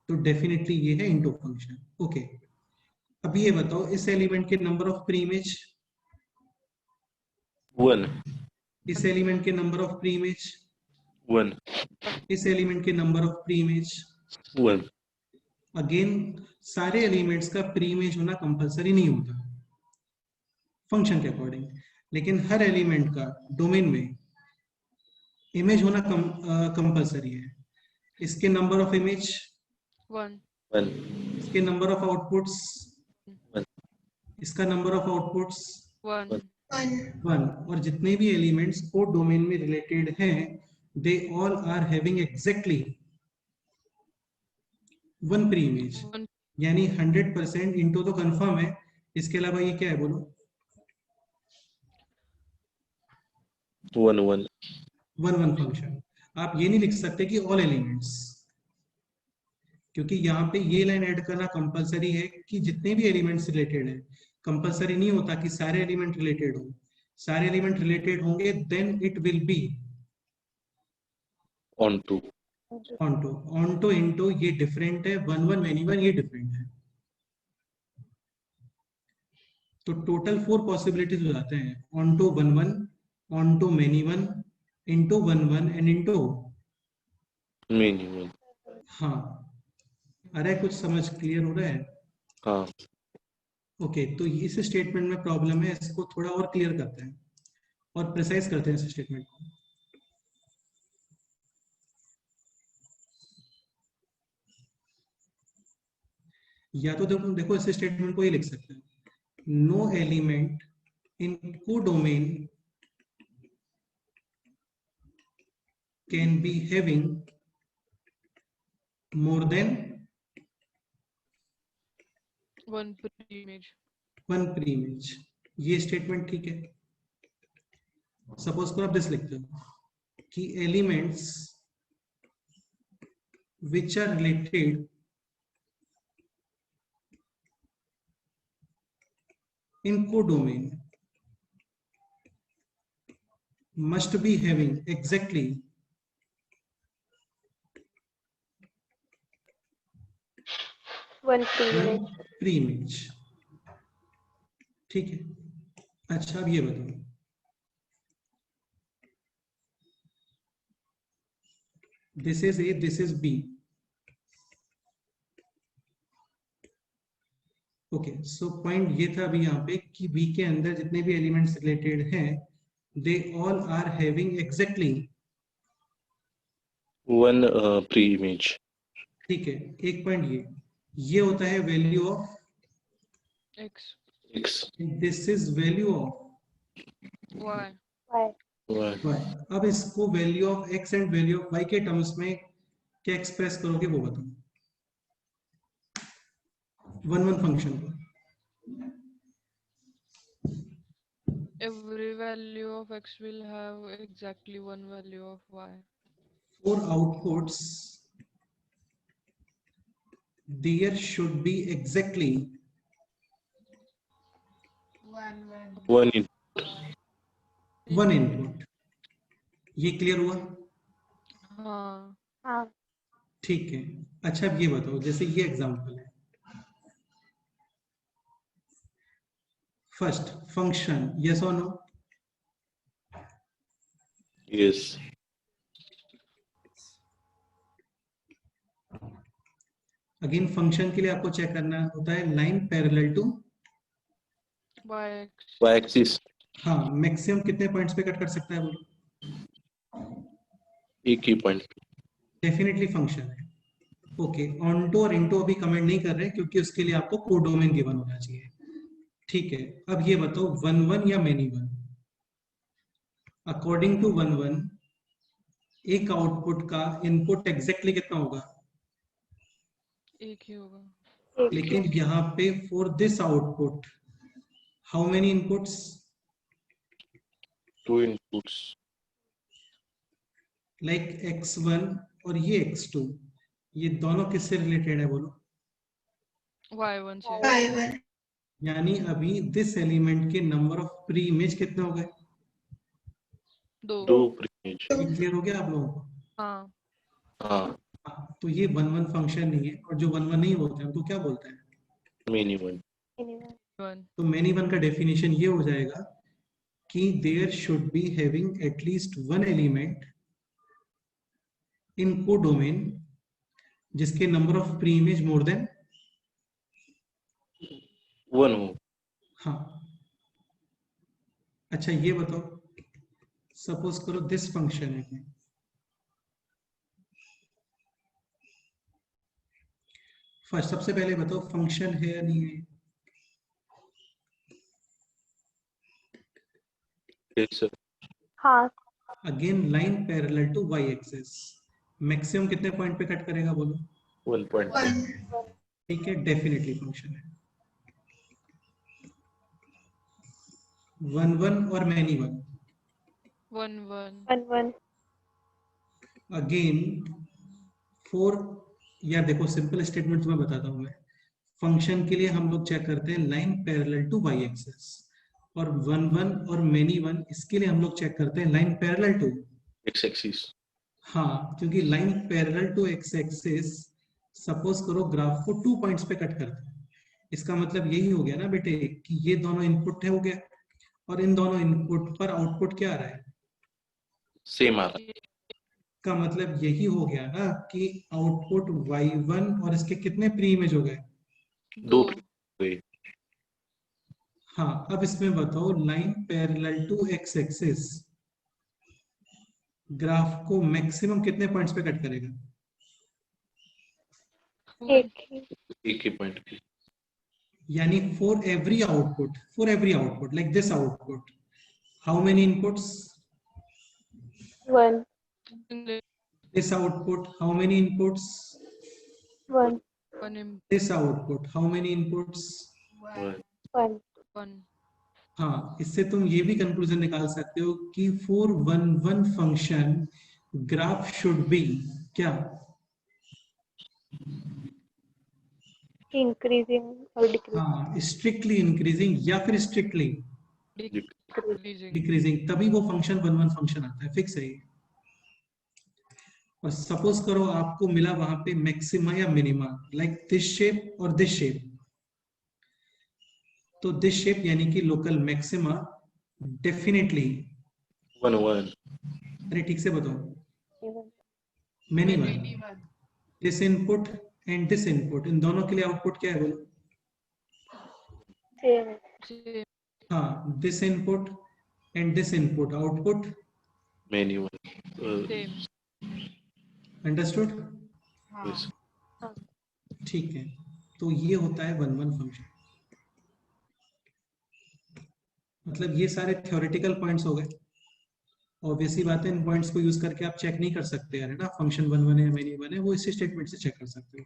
तो डेफिनेटली ये है इनटू फंक्शन। ओके, अब ये बताओ इस एलिमेंट के नंबर ऑफ प्री इमेज, 1 इस एलिमेंट के नंबर ऑफ प्री इमेज, 1 इस एलिमेंट के number of pre image. 1 again सारे एलिमेंट्स का प्री इमेज होना कंपलसरी नहीं होता फंक्शन के अकॉर्डिंग, लेकिन हर एलिमेंट का डोमेन में इमेज होना कंपलसरी है। इसके नंबर ऑफ इमेज, 1 1 इसके नंबर ऑफ आउटपुट्स, 1 इसका नंबर ऑफ आउटपुट्स 1 1, और जितने भी एलिमेंट्स कोड डोमेन में रिलेटेड हैं they all are having exactly one pre image, 1 यानी 100% इनटू तो कंफर्म है। इसके अलावा ये क्या है बोलो? 1 1 1 फंक्शन। आप ये नहीं लिख सकते कि ऑल एलिमेंट्स, क्योंकि यहाँ पे ये लाइन ऐड करना कंपलसरी है कि जितने भी एलिमेंट्स रिलेटेड है। कंपलसरी नहीं होता कि सारे एलिमेंट रिलेटेड हो, सारे एलिमेंट रिलेटेड होंगे then it will be onto onto. Onto into ये डिफरेंट है, 1 1 मैनी 1 ये डिफरेंट है। तो टोटल 4 पॉसिबिलिटीज हो जाते हैं, onto 1 1, onto many 1, into 1 1 and into. many 1 हाँ, अरे कुछ समझ क्लियर हो रहा है? हाँ ओके, तो इस स्टेटमेंट में प्रॉब्लम है, इसको थोड़ा और क्लियर करते हैं और प्रिसाइज करते हैं इस स्टेटमेंट को। या तो देखो इस स्टेटमेंट को ये लिख सकते हैं, no element in codomain can be having more than 1 preimage. 1 preimage. ये स्टेटमेंट ठीक है। सपोज करो आप दिस लिखते हो कि elements which are related in codomain must be having exactly one one pre-image. pre-image। ठीक है, अच्छा अब ये बताओ, this is A, this is B। Okay, so point ये था अभी यहाँ पे कि B के अंदर जितने भी एलिमेंट्स रिलेटेड हैं they all are having exactly 1 pre image ठीक है। एक पॉइंट ये होता है value of X x this is value of Y Why? y y। अब इसको value of x and value of y के टर्म्स में क्या एक्सप्रेस करोगे वो बताओ, 1 1 फंक्शन को। every value of X will have exactly 1 value of Y। For outputs there should be exactly 1 in 1 input. ये क्लियर हुआ? हाँ हाँ, ठीक है, अच्छा अब ये बताओ, जैसे ये एग्जांपल है First, function, yes or no? Yes. Again function के लिए आपको चेक करना होता है line parallel to Y axis. हाँ मैक्सिमम कितने पॉइंट्स पे कट कर सकता है बोलो? एक ही पॉइंट. डेफिनेटली फंक्शन है. ओके, ऑन टू और इनटू अभी कमेंट नहीं कर रहे क्योंकि उसके लिए आपको कोडोमेन गिवन होना चाहिए. ठीक है, अब ये बताओ 1 1 या मेनी 1? अकॉर्डिंग टू 1 1 एक आउटपुट का इनपुट एग्जैक्टली कितना होगा? एक ही होगा. एक लेकिन यहाँ पे for this output how many inputs? 2 inputs. Like x1 और ये x2, ये दोनों किससे रिलेटेड है बोलो? y1 से. यानी अभी दिस एलिमेंट के नंबर ऑफ प्री इमेज कितने हो गए? 2. 2 pre-image. क्लियर हो गया आप लोगों को? हाँ. हाँ. तो ये 1 1 फंक्शन नहीं है, और जो 1 1 नहीं होते हैं उनको क्या बोलते हैं? Many one. 1. तो मेनी वन का डेफिनेशन ये हो जाएगा कि there should be having at least one element in codomain जिसके number of pre image more than 1 हो. हाँ. अच्छा ये बताओ, सपोज करो दिस फंक्शन है. फर्स्ट सबसे पहले बताओ फंक्शन है या नहीं है? Yes, sir. हाँ again line parallel to y axis, maximum कितने पॉइंट पे कट करेगा बोलो? 1.5. ठीक है, डेफिनेटली फंक्शन है. 1 1 और मैनी 1? 1 1. 1 1 अगेन फोर, या देखो सिंपल स्टेटमेंट तुम्हें बताता हूं मैं. फंक्शन के लिए हम लोग चेक करते हैं line parallel to y axis, और 1 1 और मैनी 1 इसके लिए हम लोग चेक करते हैं line parallel to X axis. हाँ, क्योंकि line parallel to x axis, suppose करो ग्राफ को 2 पॉइंट्स पे कट करते हैं, इसका मतलब यही हो गया ना बेटे कि ये दोनों इनपुट है हो गया, और इन दोनों इनपुट पर आउटपुट क्या आ रहा है? Same आ रहा है. का मतलब यही हो गया ना कि आउटपुट y1 और इसके कितने प्री इमेज हो गए? 2 2. हाँ, अब इसमें बताओ line parallel to x axis graph को मैक्सिमम कितने पॉइंट्स पे कट करेगा? एक ही एक ही पॉइंट की. यानी for every output like this output how many inputs? 1 this output how many inputs? 1 this output how many inputs? 1 1. हाँ, इससे तुम ये भी कंक्लूजन निकाल सकते हो कि for 1 1 function graph should be क्या? इंक्रीजिंग और डिक्रीजिंग हाँ, स्ट्रिक्टली इंक्रीजिंग या फिर स्ट्रिक्टली डिक्रीजिंग, तभी वो फंक्शन 1 1 फंक्शन आता है, फिक्स है ये. और सपोज करो आपको मिला वहां पे मैक्सिमा या मिनिमा लाइक दिस शेप और दिस शेप, तो दिस शेप यानी कि लोकल मैक्सिमा डेफिनेटली 1 1. अरे ठीक से बताओ, minima. This input and this input, इन दोनों के लिए आउटपुट क्या है बोलो? सेम हाँ, this input and this input output Many one. Same. Understood? Yes. ठीक है, तो ये होता है 1 1 फंक्शन. मतलब ये सारे थ्योरेटिकल पॉइंट्स हो गए. ऑब्वियसली बात है, इन पॉइंट्स को यूज करके आप चेक नहीं कर सकते है ना फंक्शन 1 1 है या मेनी 1 है, वो इसी स्टेटमेंट से चेक कर सकते हो.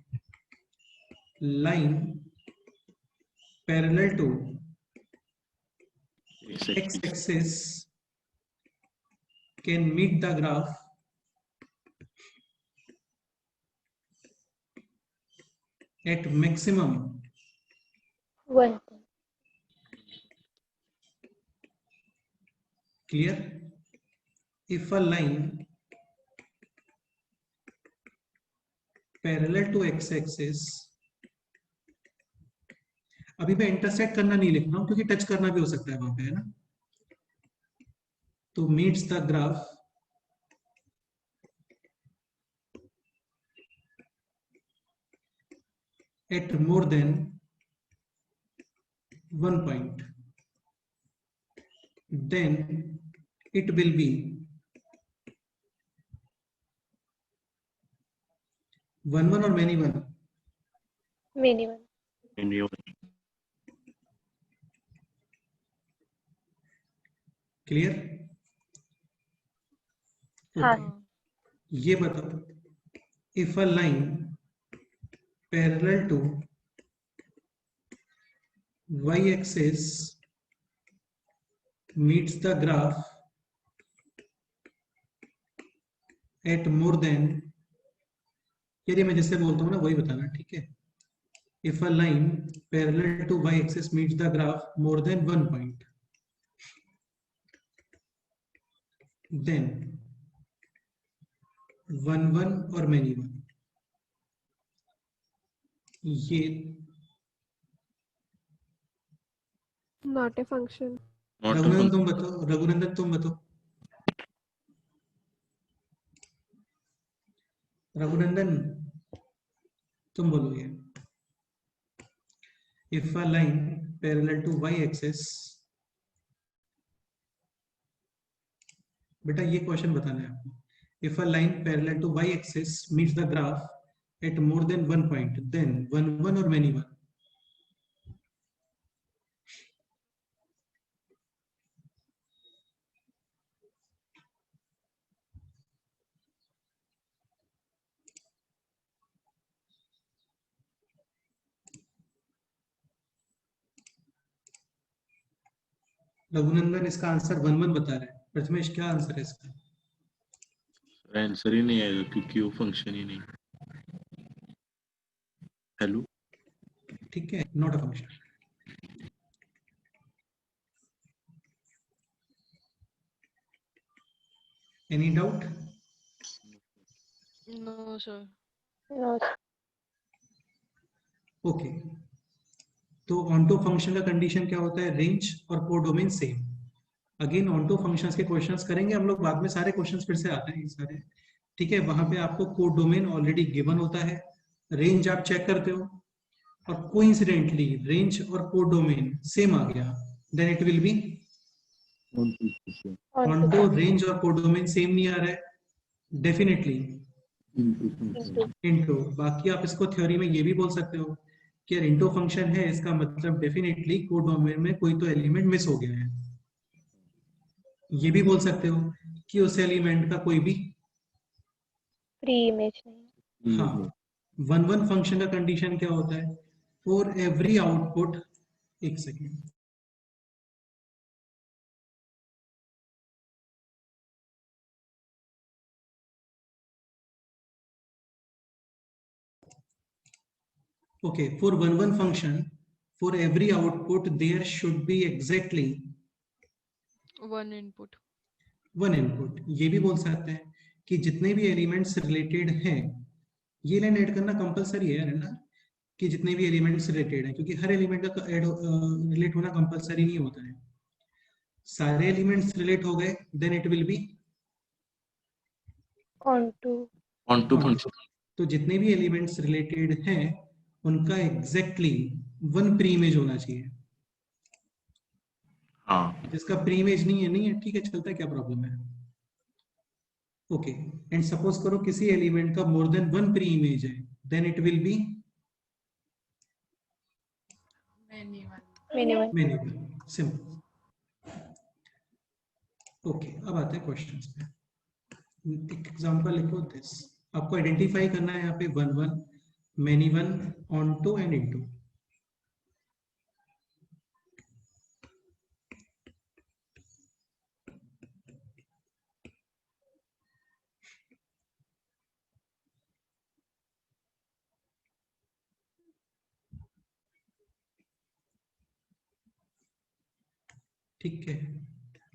Line parallel to X x axis. axis can meet the graph at maximum 1 clear if a line parallel to x axis, अभी मैं इंटरसेक्ट करना नहीं लिख रहा हूँ क्योंकि टच करना भी हो सकता है वहां पे, है ना। तो meets the graph at more than 1 point, then it will be 1 1 or many one. Many one. Clear? हाँ. Okay. ये बताओ, if a line parallel to y-axis meets the graph at more than, यार मैं जैसे बोलता हूँ ना वही बताना, ठीक है। If a line parallel to y-axis meets the graph more than 1 point, then 1 1 or many one. ये Not a function. रघुनंदन तुम बताओ, रघुनंदन तुम बताओ, रघुनंदन तुम बोलो ये। If a line parallel to y-axis, बेटा ये क्वेश्चन बताना है आपको। If a line parallel to y-axis meets the graph at more than 1 point, then 1 1 or many one. Raghunandan इसका आंसर 1 1 बता रहा है। प्रथमेश क्या आंसर है इसका? आंसर ही नहीं आएगा क्योंकि वो फंक्शन ही नहीं। हेलो, ठीक है, not a function. Any doubt? No, sir. No. Okay, तो ऑन्टो फंक्शन का कंडीशन क्या होता है? रेंज और codomain same. Again onto functions के क्वेश्चंस करेंगे हम लोग बाद में, सारे क्वेश्चंस फिर से आते हैं ये सारे, ठीक है। वहां पे आपको कोडोमेन ऑलरेडी गिवन होता है, रेंज आप चेक करते हो, और कोइंसिडेंटली रेंज और कोडोमेन सेम आ गया, then it will be onto. Range और कोडोमेन सेम नहीं आ रहा है, डेफिनेटली इंटो। बाकी आप इसको थ्योरी में ये भी बोल सकते हो कि यार इंटो फंक्शन है, इसका मतलब डेफिनेटली कोडोमेन में कोई तो एलिमेंट मिस हो गया है। ये भी बोल सकते हो कि उस एलिमेंट का कोई भी Free image नहीं. हाँ। 1 1 फंक्शन का कंडीशन क्या होता है? फॉर एवरी आउटपुट, एक second, okay, for 1 1 function, for every output there should be exactly One input. 1 input. ये भी बोल सकते हैं कि जितने भी एलिमेंट्स रिलेटेड हैं, ये लाइन ऐड करना कंपलसरी है ना, कि जितने भी एलिमेंट्स रिलेटेड हैं, क्योंकि हर एलिमेंट का ऐड रिलेट होना कंपलसरी नहीं होता है। सारे एलिमेंट्स रिलेट हो गए, then it will be Onto function. तो जितने भी एलिमेंट्स रिलेटेड हैं उनका एग्जैक्टली 1 प्री इमेज होना चाहिए। हाँ, जिसका प्री इमेज नहीं है, ठीक है, चलता है, क्या प्रॉब्लम है? ओके, एंड सपोज करो किसी एलिमेंट का मोर देन 1 प्री इमेज है, then it will be many one. Many one. Simple. Okay, अब आते हैं क्वेश्चंस पे। एक एग्जांपल लिखो दिस। आपको आइडेंटिफाई करना है यहाँ पे 1 1, many one, onto and into. ठीक है,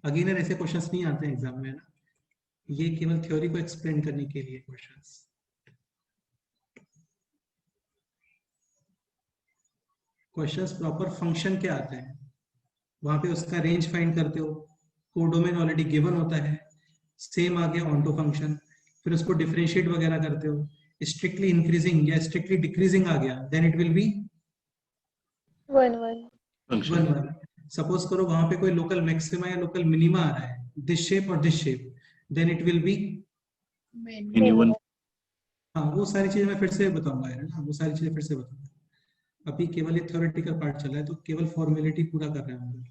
अगेन ऐसे क्वेश्चंस नहीं आते हैं एग्जाम में ना, ये केवल थ्योरी को एक्सप्लेन करने के लिए क्वेश्चंस। क्वेश्चंस प्रॉपर फंक्शन के आते हैं, वहां पे उसका रेंज फाइंड करते हो, कोडोमेन ऑलरेडी गिवन होता है, सेम आ गया ऑनटो फंक्शन, फिर उसको डिफरेंशिएट वगैरह करते हो, स्ट्रिक्टली इंक्रीजिंग या स्ट्रिक्टली डिक्रीजिंग आ गया, then it will be 1 1 function 1 1. Suppose करो वहां पे कोई लोकल मैक्सिमा या लोकल मिनिमा आ रहा है, दिस शेप और this shape, then it will be many one हाँ, वो सारी चीजें मैं फिर से बताऊंगा यार ना, वो सारी चीजें फिर से बताऊंगा, अभी केवल ये थ्योरेटिकल पार्ट चल रहा है, तो केवल फॉर्मेलिटी पूरा कर रहे हैं हम लोग.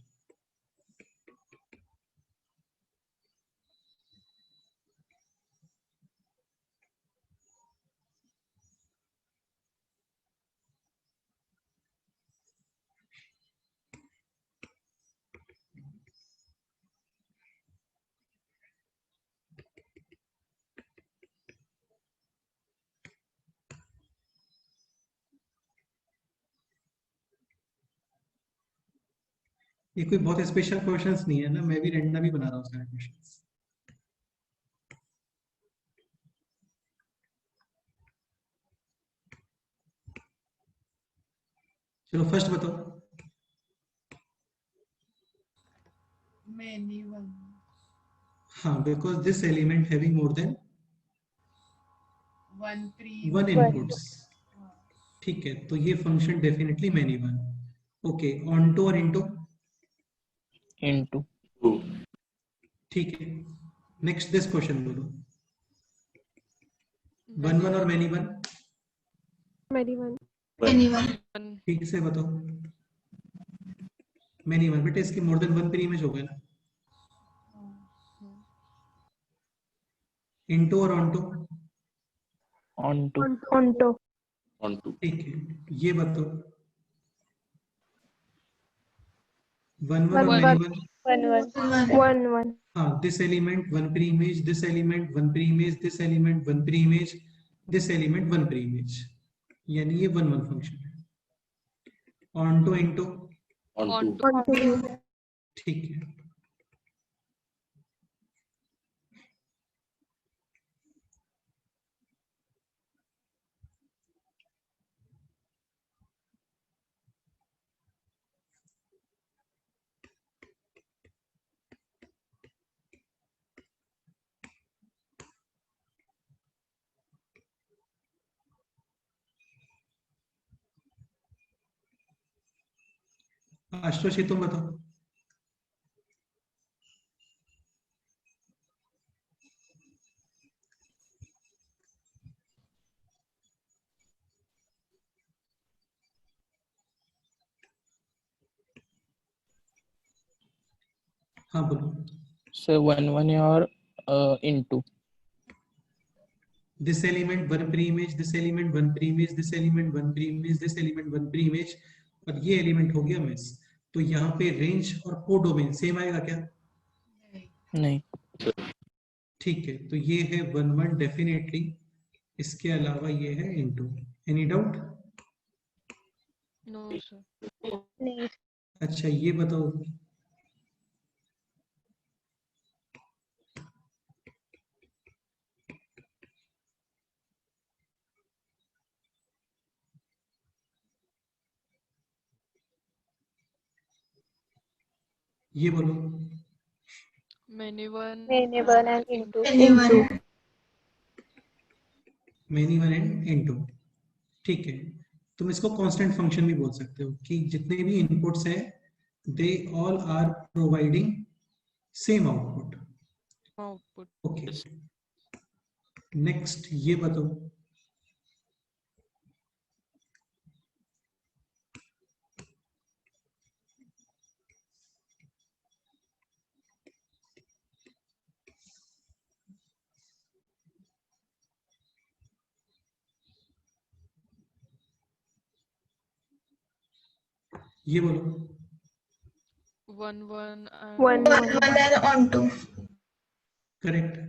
ये कोई बहुत स्पेशल क्वेश्चंस नहीं है ना, मैं भी रैंडम ही बना रहा हूँ सारे क्वेश्चंस. चलो फर्स्ट बताओ. Many one. हाँ, because this element having more than One pre. One One. Inputs. ठीक है, तो ये function definitely many one. Okay, onto और इनटो. into ठीक है, नेक्स्ट दिस क्वेश्चन बोलो. वन वन और many one. Many one. One ठीक से बताओ. मैनी वन, बेटा इसकी more than one pre image हो गया ना. इनटो और onto. onto Onto. Onto ठीक है, ये बताओ. वन वन और One, मैनी वन. 1 1 1 1. हाँ, this element one pre image, this element one pre image, this element one pre image, this element one pre image, यानी ये one one function है. Onto into. On on to to Onto. ठीक है. आशुतोष, तुम बताओ. हाँ बोलो. so 1 1 और into this element one pre image, this element one pre image, this element one pre image, this element one pre image, और ये एलिमेंट हो गया मिस. तो यहाँ पे रेंज और कोडोमेन सेम आएगा क्या? नहीं ठीक है, तो ये है वन वन डेफिनेटली. इसके अलावा ये है into. Any doubt? No sir. नहीं अच्छा, ये बताओ. ये बोलो. Many one many one and into Into. Many one and into. ठीक है, तुम इसको कांस्टेंट फंक्शन भी बोल सकते हो कि जितने भी इनपुट्स हैं they all are providing same output. Output. Okay, next ये बताओ. ये बोलो. 1 1 1 1. करेक्ट.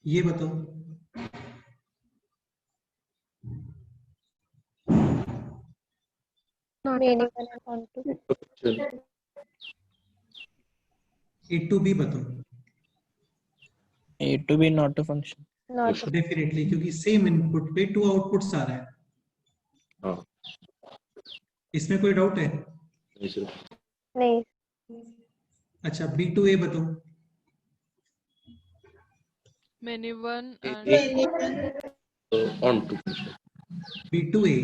ये बताओ। Not many one and onto. चल ए टू बी बताओ। A to B not a function. Not a definitely, क्योंकि सेम इनपुट पे टू आउटपुट्स आ रहा है। हाँ इसमें कोई डाउट है? नहीं सर नहीं. अच्छा, बी टू ए बताओ। many one and onto function B to A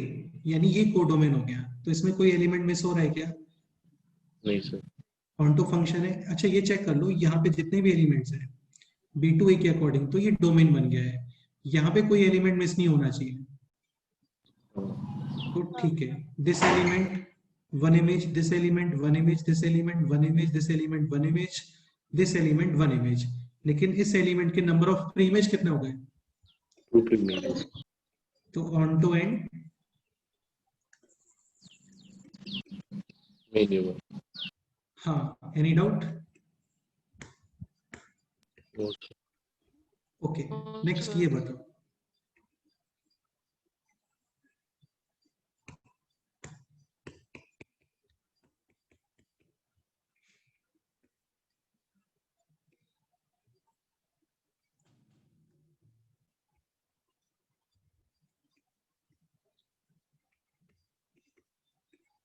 यानी ये कोडोमेन हो गया, तो इसमें कोई एलिमेंट मिस हो रहा है क्या? नहीं सर ऑन टू फंक्शन है। अच्छा, ये चेक कर लो, यहाँ पे जितने भी एलिमेंट्स हैं बी टू ए के अकॉर्डिंग, तो ये डोमेन बन गया है। यहाँ पे कोई एलिमेंट मिस नहीं होना चाहिए, तो ठीक है। This element one image, this element one image, this element one image, this element one image, this element one image. लेकिन इस एलिमेंट के नंबर ऑफ प्री इमेज कितने हो गए? टू प्रीमियम तो onto and many one हाँ, any doubt? Okay, next ये बताओ।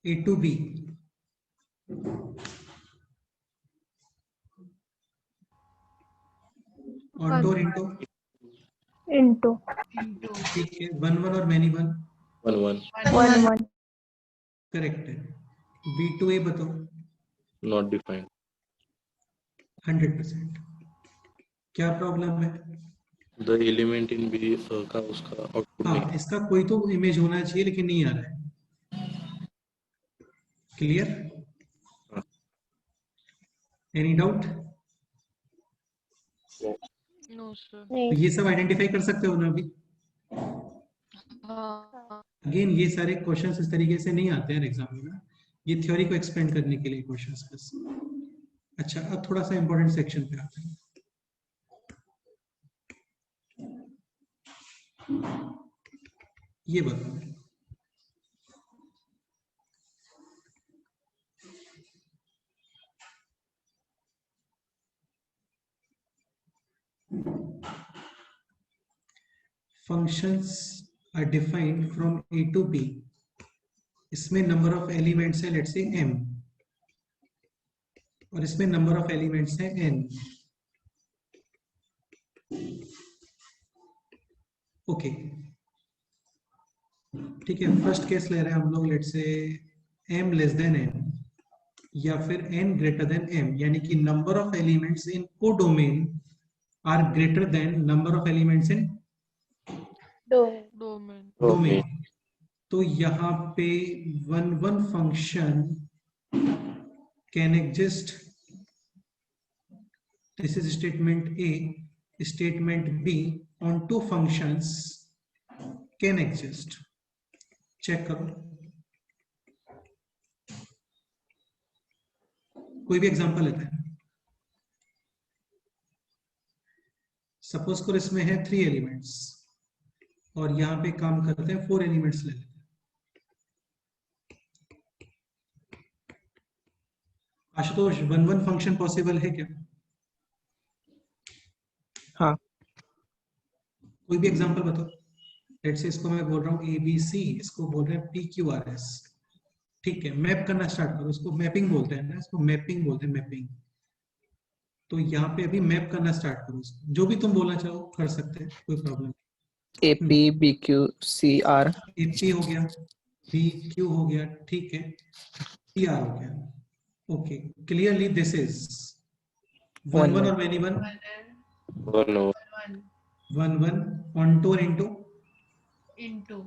A to B, onto into, into. ठीक है। वन वन और many one, one one One one. Correct है। बी टू ए बताओ। Not defined 100%। क्या प्रॉब्लम है? द एलिमेंट इन बी का उसका आउटपुट हाँ, नहीं इसका कोई तो इमेज होना चाहिए लेकिन नहीं आ रहा है। क्लियर? हाँ। Any doubt? no sir नहीं. ये सब आइडेंटिफाई कर सकते हो ना अभी? हाँ अगेन ये सारे क्वेश्चंस इस तरीके से नहीं आते हैं एग्जाम में, ये थ्योरी को एक्सपेंड करने के लिए क्वेश्चंस बस। अच्छा, अब थोड़ा सा इंपॉर्टेंट सेक्शन पे आते हैं। ये बताओ, functions are defined from A to B, इसमें नंबर ऑफ एलिमेंट्स है लेट्स से m, और इसमें नंबर ऑफ एलिमेंट्स है n। ओके, ठीक है। फर्स्ट केस ले रहे हैं हम लोग, let's say m less than n या फिर n ग्रेटर देन m, यानी कि number of elements in codomain are greater than number of elements in Domain. domain domain. तो यहाँ पे one one function can exist, this is statement A, statement B, onto functions can exist. Check करो, कोई भी example लेते हैं। Suppose करो इसमें है 3 एलिमेंट्स और यहाँ पे काम करते हैं 4 एलिमेंट्स ले लेते हैं। Ashutosh, one one function possible है क्या? हाँ। कोई भी एग्जांपल बताओ। लेट्स से इसको मैं बोल रहा हूँ ABC, इसको बोल रहे हैं PQRS। ठीक है, मैप करना स्टार्ट करो, उसको मैपिंग बोलते हैं ना, इसको मैपिंग बोलते हैं, मैपिंग। तो यहाँ पे अभी मैप करना स्टार्ट करो उसको, जो भी तुम बोलना चाहो कर सकते हैं, कोई problem. AP BQ CR AP हो गया, BQ हो गया, ठीक है, CR हो गया। Okay, clearly this is one one और many one, one one, onto और इनटू, into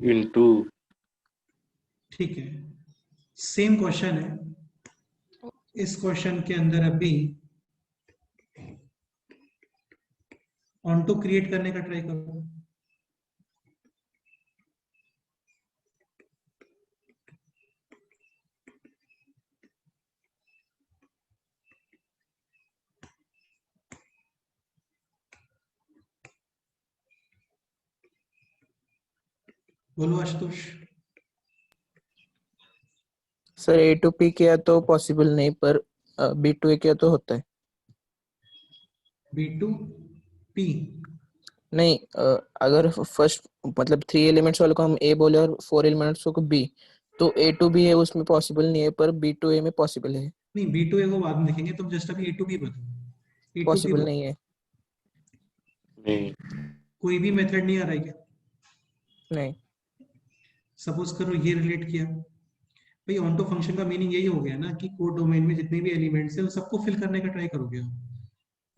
इनटू ठीक है। सेम क्वेश्चन है, इस क्वेश्चन के अंदर अभी ऑन टू क्रिएट करने का ट्राई करो। बोलो Ashutosh. Sir A to P किया तो पॉसिबल नहीं, पर बी टू ए किया तो होता है। B2P। नहीं, अगर फर्स्ट मतलब 3 एलिमेंट्स वाले को हम ए बोले और 4 एलिमेंट्स को बी, तो ए टू बी है उसमें पॉसिबल नहीं है, पर बी टू ए में पॉसिबल है। नहीं, B2A को बाद में देखेंगे, तुम जस्ट अभी A2B बताओ। A2B पॉसिबल बताओ। नहीं है। नहीं। कोई भी मेथड नहीं आ रहा है क्या? नहीं। सपोज करो ये रिलेट किया भाई, ऑनटो फंक्शन का मीनिंग यही हो गया ना कि कोड डोमेन में जितने भी एलिमेंट्स हैं उन सबको फिल करने का ट्राई करोगे आप।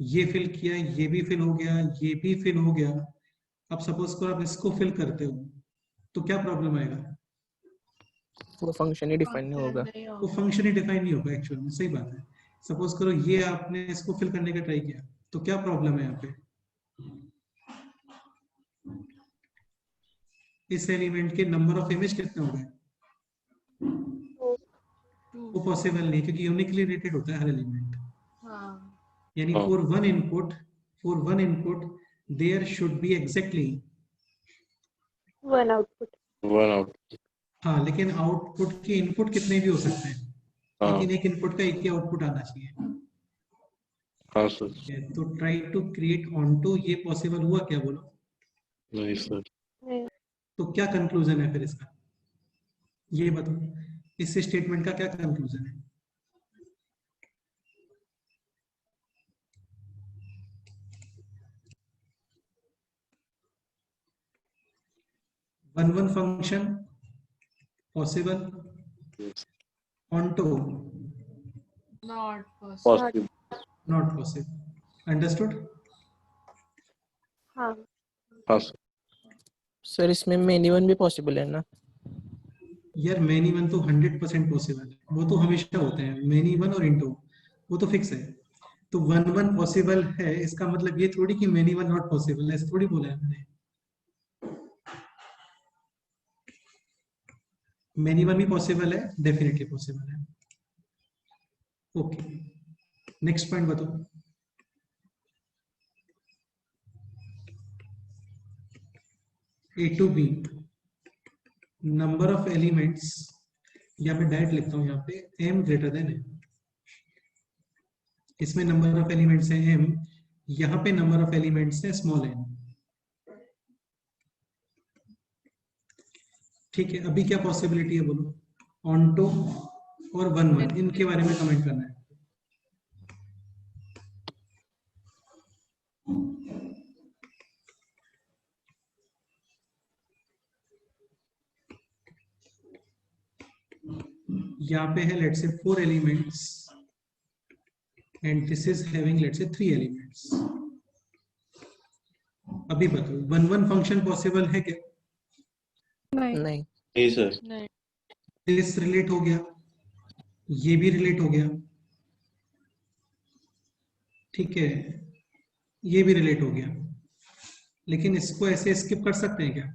ये फिल किया, ये भी फिल हो गया, ये भी फिल हो गया। अब सपोज करो आप इसको फिल करते हो तो क्या प्रॉब्लम आएगा? वो फंक्शन ही डिफाइन नहीं होगा। वो फंक्शन ही डिफाइन नहीं होगा एक्चुअल में, सही बात है। सपोज करो ये आपने इसको फिल करने का ट्राई किया तो क्या प्रॉब्लम है यहाँ पे? इस एलिमेंट के नंबर ऑफ इमेज कितने हो गए? वो पॉसिबल नहीं, क्योंकि यूनिकली रिलेटेड होता है हर एलिमेंट। यानी हाँ। For one input there should be exactly one output. 1 out. हाँ, लेकिन आउटपुट के इनपुट कितने भी हो सकते हैं, हाँ लेकिन एक इनपुट का एक ही आउटपुट आना चाहिए। हाँ सर। तो ट्राई टू क्रिएट ऑनटू, ये पॉसिबल हुआ क्या बोलो? नहीं सर। नहीं। तो क्या कंक्लूजन है फिर इसका, ये बताओ, इस स्टेटमेंट का क्या कंक्लूजन है? One function possible, onto possible. Not possible. Understood? हाँ। हाँ सर। सर इसमें मेनी वन भी पॉसिबल है ना? यार मैनी वन तो 100% पॉसिबल है, वो तो हमेशा होते हैं, मैनी वन और इंटू, वो तो फिक्स है। तो वन पॉसिबल है, इसका मतलब ये थोड़ी कि मैनी वन नॉट पॉसिबल है, ऐसा थोड़ी बोला है मैंने। मैनी वन भी पॉसिबल है, डेफिनेटली पॉसिबल है। ओके, नेक्स्ट पॉइंट बताओ। A to B number of elements, यहाँ पे डायरेक्ट लिखता हूँ, यहाँ पे m ग्रेटर देन n। इसमें नंबर ऑफ एलिमेंट्स है m, यहाँ पे नंबर ऑफ एलिमेंट्स है स्मॉल n। ठीक है, अभी क्या पॉसिबिलिटी है बोलो? ऑनटो और वन, इनके बारे में कमेंट करना है। यहाँ पे है let's say 4 elements and this is having let's say 3 elements. अभी बताओ वन फंक्शन पॉसिबल है क्या? नहीं। नहीं। नहीं सर। नहीं। दिस रिलेट हो गया, ये भी रिलेट हो गया, ठीक है, ये भी रिलेट हो गया, लेकिन इसको ऐसे स्किप कर सकते हैं क्या?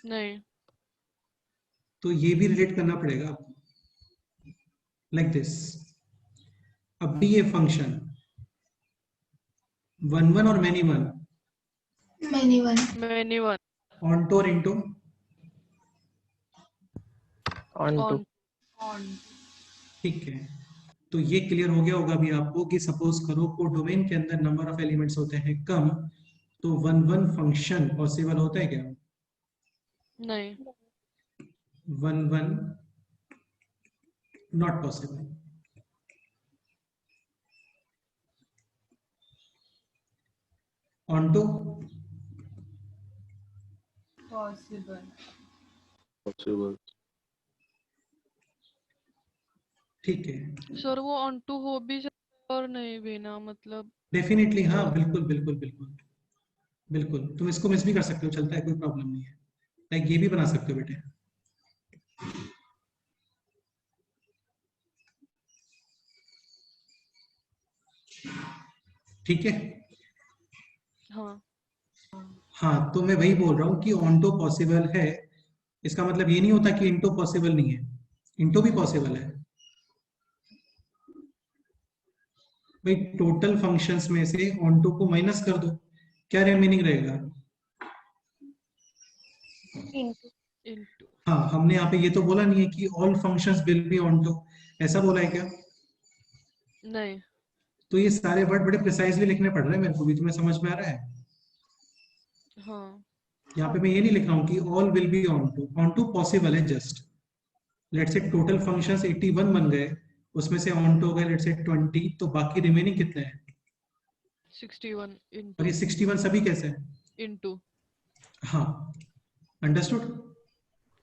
नहीं। तो ये भी रिलेट करना पड़ेगा आपको, लाइक दिस। अब भी ये फंक्शन वन और many one, many one. Many one. Onto और इंटो, ऑन टू। ऑन। ठीक है। तो ये क्लियर हो गया होगा अभी आपको कि सपोज करो को डोमेन के अंदर नंबर ऑफ एलिमेंट्स होते हैं कम, तो वन फंक्शन पॉसिबल होता है क्या? नहीं। One not possible. Onto possible. ठीक है, सर वो ऑन टू हो भी सकता है और नहीं भी ना, मतलब डेफिनेटली हाँ, बिल्कुल बिल्कुल बिल्कुल बिल्कुल। तुम इसको मिस भी कर सकते हो, चलता है, कोई प्रॉब्लम नहीं है। लाइक ये भी बना सकते हो बेटे। ठीक है। हाँ। हाँ, तो मैं वही बोल रहा हूँ कि ऑनटो पॉसिबल है, इसका मतलब ये नहीं होता कि इंटो पॉसिबल नहीं है, इंटो भी पॉसिबल है भाई। टोटल फंक्शंस में से ऑनटो को माइनस कर दो, क्या रिमेनिंग रहेगा? into into हाँ, हमने यहाँ पे ये तो बोला नहीं है कि all functions will be onto, ऐसा बोला है क्या? नहीं तो ये सारे वर्ड बड़े प्रिसाइजली लिखने पड़ रहे हैं मेरे को भी, तुम्हें समझ में आ रहा है? हाँ यहाँ पे मैं ये नहीं लिख रहा हूँ कि all will be onto possible है just. Let's say total functions 81 बन गए, उसमें से ऑन टू हो गए लेट्स से 20, तो बाकी रिमेनिंग कितने हैं? 61 और ये into 61 सभी कैसे हैं? into हाँ, अंडरस्टूड?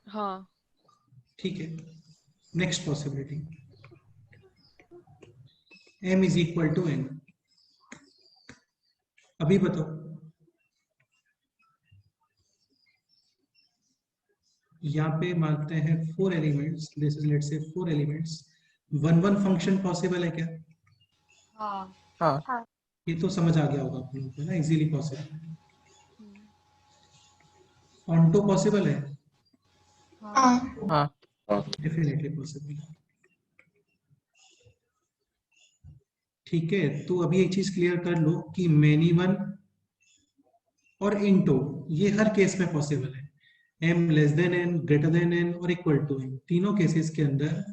हाँ ठीक है, next possibility, m is equal to n। अभी बताओ, यहाँ पे मानते हैं 4 elements, this is let's say 4 elements, one function possible है क्या? हाँ ये तो समझ आ गया होगा आप लोगों को ना, easily possible. Onto possible है? हाँ हाँ हाँ डेफिनेटली पॉसिबल। ठीक है, तो अभी एक चीज क्लियर कर लो कि मैनी वन और इनटू ये हर केस में पॉसिबल है। m less than n, greater than n और इक्वल टू n, तीनों केसेस के अंदर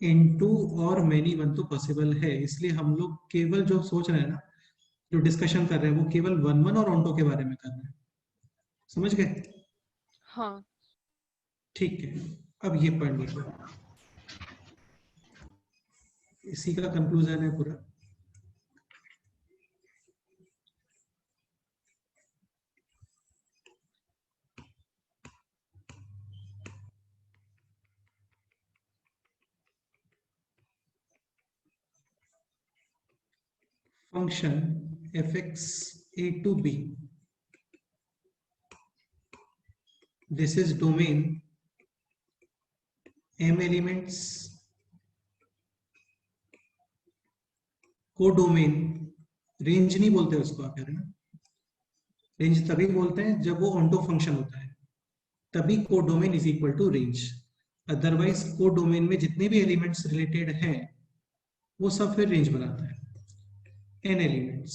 इनटू और मैनी वन तो पॉसिबल है। इसलिए हम लोग केवल जो सोच रहे हैं ना, जो डिस्कशन कर रहे हैं, वो केवल वन वन और ऑनटो के बारे में कर रहे हैं। समझ गए? हाँ ठीक है, अब ये पढ़ लीजिए, इसी का कंक्लूजन है पूरा। function fx a to b, this is domain m elements, codomain, range नहीं बोलते उसको, आप कह रहे हैं ना, रेंज तभी बोलते हैं जब वो ऑन्टो फंक्शन होता है, तभी codomain is equal to range. Otherwise codomain में जितने भी एलिमेंट्स रिलेटेड हैं वो सब फिर रेंज बनाता है, n elements.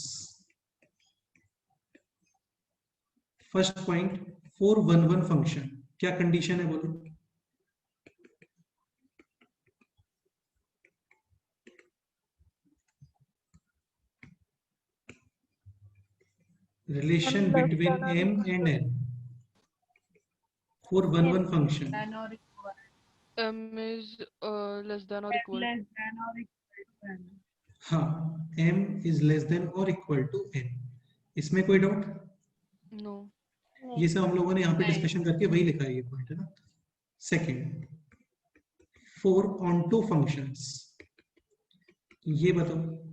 First point, 411 function, क्या कंडीशन है बोलो? Relation less between than or m equal and n, 411 function, m is less than or equal हाँ, m इज लेस देन और इक्वल टू n। इसमें कोई डाउट? no ये सब हम लोगों ने यहाँ पे डिस्कशन करके वही लिखा है, ये पॉइंट है ना। सेकेंड, 4 ऑन्टो फंक्शंस, ये बताओ।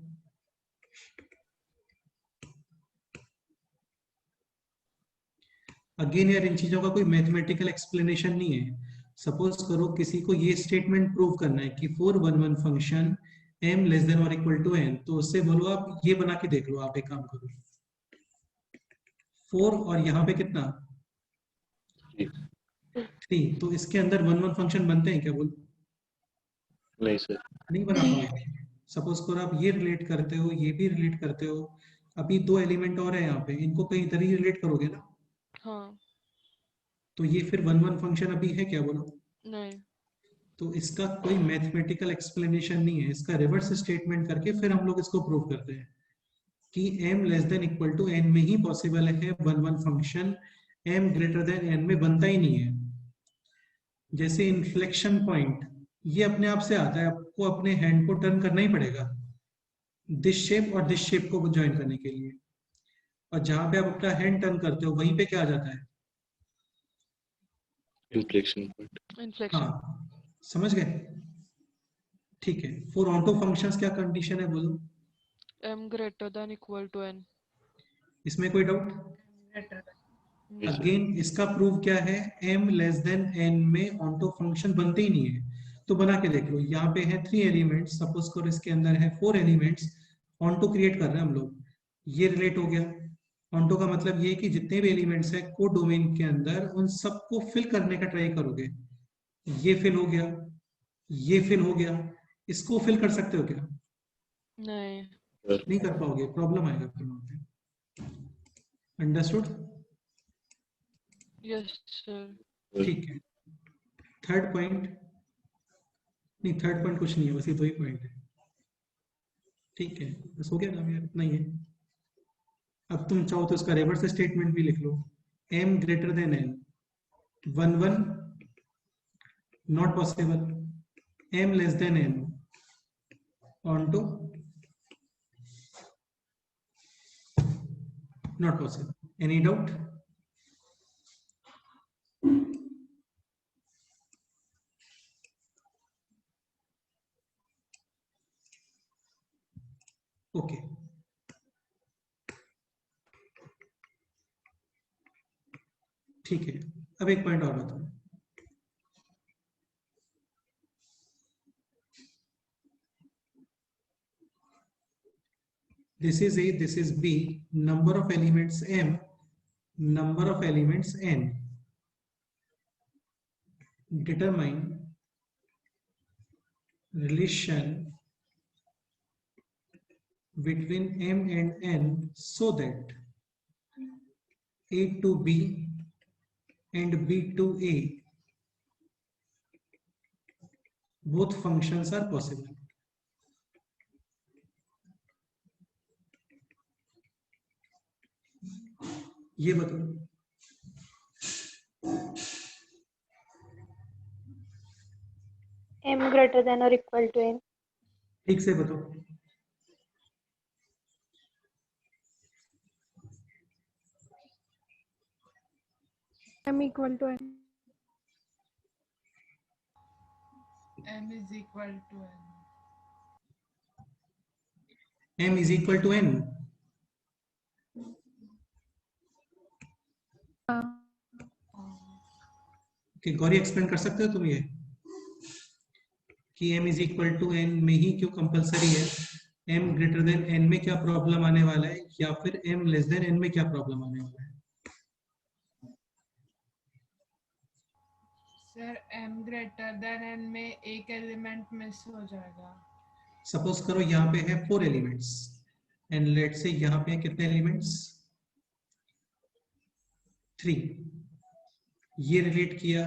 अगेन यार, इन चीजों का कोई मैथमेटिकल एक्सप्लेनेशन नहीं है। सपोज करो किसी को ये स्टेटमेंट प्रूव करना है कि 411 फंक्शन m लेस देन और इक्वल टू n, तो उससे बोलो आप ये बना के देख लो। आप एक काम करो, 4 और यहाँ पे कितना, 3, तो इसके अंदर 11 फंक्शन बनते हैं क्या? बोलो, नहीं सर, नहीं बना पाओगे। सपोज करो आप ये रिलेट करते हो, ये भी रिलेट करते हो, अभी 2 एलिमेंट और है यहाँ पे, इनको कहीं इधर ही रिलेट करोगे ना, हाँ तो ये फिर 11 फंक्शन अभी है क्या? बोलो। नहीं तो इसका कोई मैथमेटिकल एक्सप्लेनेशन नहीं है। इसका रिवर्स स्टेटमेंट करके फिर हम लोग इसको प्रूव करते हैं कि m less than equal to n में ही पॉसिबल है 11 function, m greater than n में बनता ही नहीं है। जैसे इन्फ्लेक्शन पॉइंट, ये अपने आप से आता है, आपको अपने हैंड को टर्न करना ही पड़ेगा दिस शेप और दिस शेप को ज्वाइन करने के लिए, और जहां पे आप अपना हैंड टर्न करते हो वहीं पे क्या आ जाता है? Inflection point. inflection हाँ, समझ गए? ठीक है, फॉर ऑन्टो फंक्शंस क्या कंडीशन है बोलो? m greater than equal to n इसमें कोई डाउट? Yes, sir. अगेन इसका प्रूफ क्या है? m लेस देन n में ऑन्टो फंक्शन बनते ही नहीं है, तो बना के देख लो। यहाँ पे है 3 एलिमेंट्स, सपोज करो इसके अंदर है 4 एलिमेंट्स, ऑन्टो क्रिएट कर रहे हैं हम लोग, ये रिलेट हो गया। ऑन्टो का मतलब ये है कि जितने भी एलिमेंट्स है को डोमेन के अंदर, उन सबको फिल करने का ट्राई करोगे। ये फिल हो गया, ये फिल हो गया, इसको फिल कर सकते हो क्या? नहीं नहीं कर पाओगे, प्रॉब्लम आएगा फिर वहां पे। अंडरस्टूड? Yes sir. ठीक है, थर्ड पॉइंट नहीं, थर्ड पॉइंट कुछ नहीं है, बस ये 2 ही पॉइंट है। ठीक है, बस हो गया काम यार, इतना ही है। अब तुम चाहो तो इसका रिवर्स स्टेटमेंट भी लिख लो, m greater than n, 1 1 not possible, m less than n onto not possible. Any doubt? Okay, ठीक है। अब एक पॉइंट और बताओ, this is A, this is B, number of elements m, number of elements n, determine relation between m and n so that A to B and B to A both functions are possible. ये बताओ, m greater than or equal to n. ठीक से बताओ। m equal to n. m is equal to n. m is equal to n। कि Gauri explain कर सकते हो तुम ये कि m is equal to n में ही क्यों कंपलसरी है, m ग्रेटर देन n में क्या प्रॉब्लम आने वाला है, या फिर m लेस देन n में क्या प्रॉब्लम आने वाला है? Sir m greater than n में एक एलिमेंट मिस हो जाएगा। सपोज करो यहाँ पे है 4 एलिमेंट्स एंड लेट से यहाँ पे है कितने एलिमेंट्स, 3। ये रिलेट किया,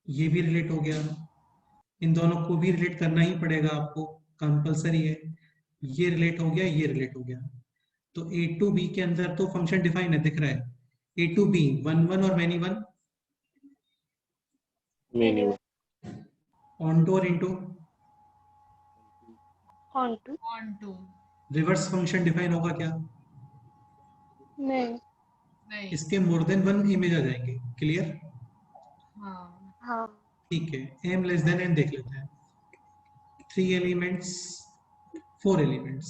ये भी रिलेट हो गया, इन दोनों को भी रिलेट करना ही पड़ेगा आपको, कंपलसरी है। ये रिलेट हो गया, ये रिलेट हो गया, तो a टू b के अंदर तो फंक्शन डिफाइन है, दिख रहा है, a टू b 1 1 और मैनी 1, Many. ऑन टू और into, onto. on to reverse function define होगा क्या? नहीं। नहीं। इसके मोर देन 1 इमेज आ जाएंगे, क्लियर? हाँ। हाँ। ठीक है, m लेस देन n देख लेते हैं, 3 elements, 4 elements,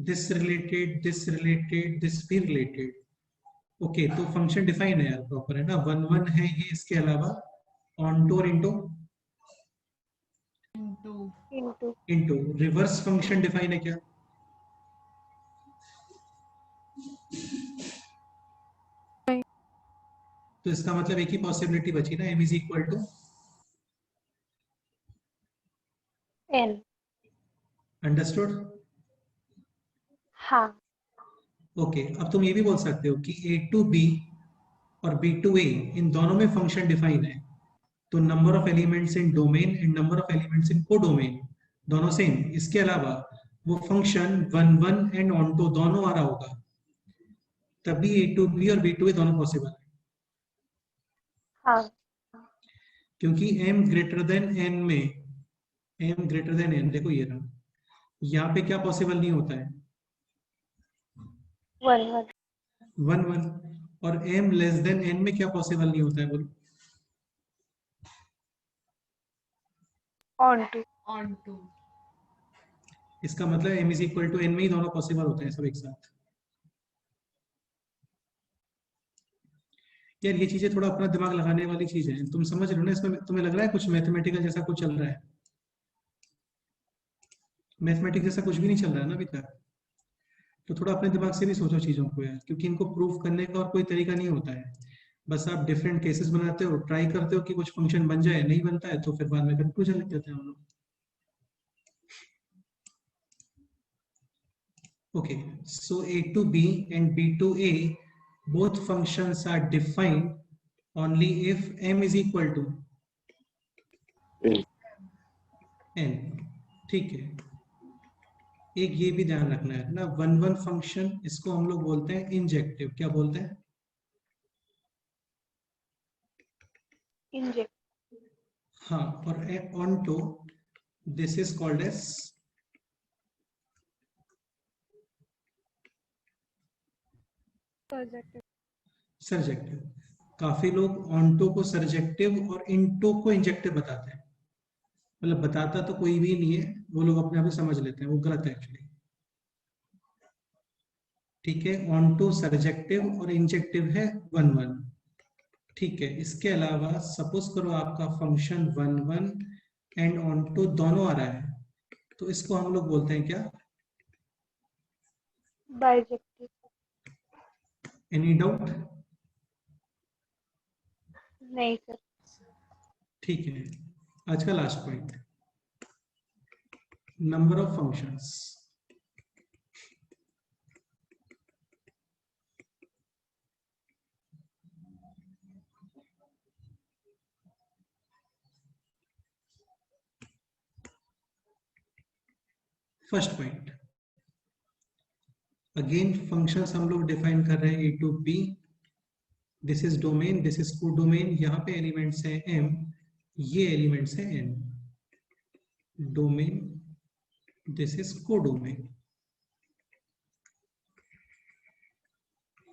this related, this related, this भी रिलेटेड। ओके, तो फंक्शन डिफाइन है यार, प्रॉपर है ना, 1 1 है ये, इसके अलावा ऑन टू और into, into. Into reverse function define है क्या? नहीं। तो इसका मतलब एक ही पॉसिबिलिटी बची ना, m is equal to n. Understood? हाँ। ओके, अब तुम ये भी बोल सकते हो कि a टू b और b टू a इन दोनों में फंक्शन डिफाइन है, तो number of elements in domain and number of elements in codomain दोनों सेम। इसके अलावा वो फंक्शन 1 1 एंड ऑन टू दोनों आ रहा होगा, तभी a टू b और b टू a दोनों पॉसिबल है। हाँ। क्योंकि m ग्रेटर देन n में, m ग्रेटर देन n, देखो ये रहा, यहाँ पे क्या पॉसिबल नहीं होता है, 1 1. 1 1, और m लेस देन n में क्या पॉसिबल नहीं होता है, बोलो? onto. on to इसका मतलब m is equal to n में ही दोनों पॉसिबल होते हैं सब एक साथ। यार ये चीजें थोड़ा अपना दिमाग लगाने वाली चीजें हैं, तुम समझ रहे हो ना, इसमें तुम्हें लग रहा है कुछ मैथमेटिकल जैसा कुछ चल रहा है? मैथमेटिक्स जैसा कुछ भी नहीं चल रहा है ना अभी तक, तो थोड़ा अपने दिमाग से भी सोचो चीजों को यार, क्योंकि इनको प्रूव करने का और कोई तरीका नहीं होता है, बस आप डिफरेंट केसेस बनाते हो, ट्राई करते हो कि कुछ फंक्शन बन जाए, नहीं बनता है तो फिर बाद में कंक्लूजन लिख देते हैं हम लोग। Okay, so a to b and b to a both functions are defined only if m is equal to N. n. ठीक है, एक ये भी ध्यान रखना है ना, वन वन फंक्शन इसको हम लोग बोलते हैं इंजेक्टिव. क्या बोलते हैं? Inject. हाँ, और onto this is called as Surjective. Surjective. काफी लोग onto को सर्जेक्टिव और into को इंजेक्टिव बताते हैं. मतलब बताता तो कोई भी नहीं है, वो लोग अपने आप ही समझ लेते हैं, वो गलत है एक्चुअली. ठीक है, onto सर्जेक्टिव और इंजेक्टिव है वन वन. ठीक है, इसके अलावा सपोज करो आपका function one one and onto दोनों आ रहा है, तो इसको हम लोग बोलते हैं क्या? Bijective. Any doubt? नहीं सर. ठीक है, आज का last point, number of functions. First point, again functions हम लोग डिफाइन कर रहे हैं A to B. This is domain, this is codomain. यहाँ पे एलिमेंट्स है m, ये एलिमेंट्स है n. Domain, this is codomain.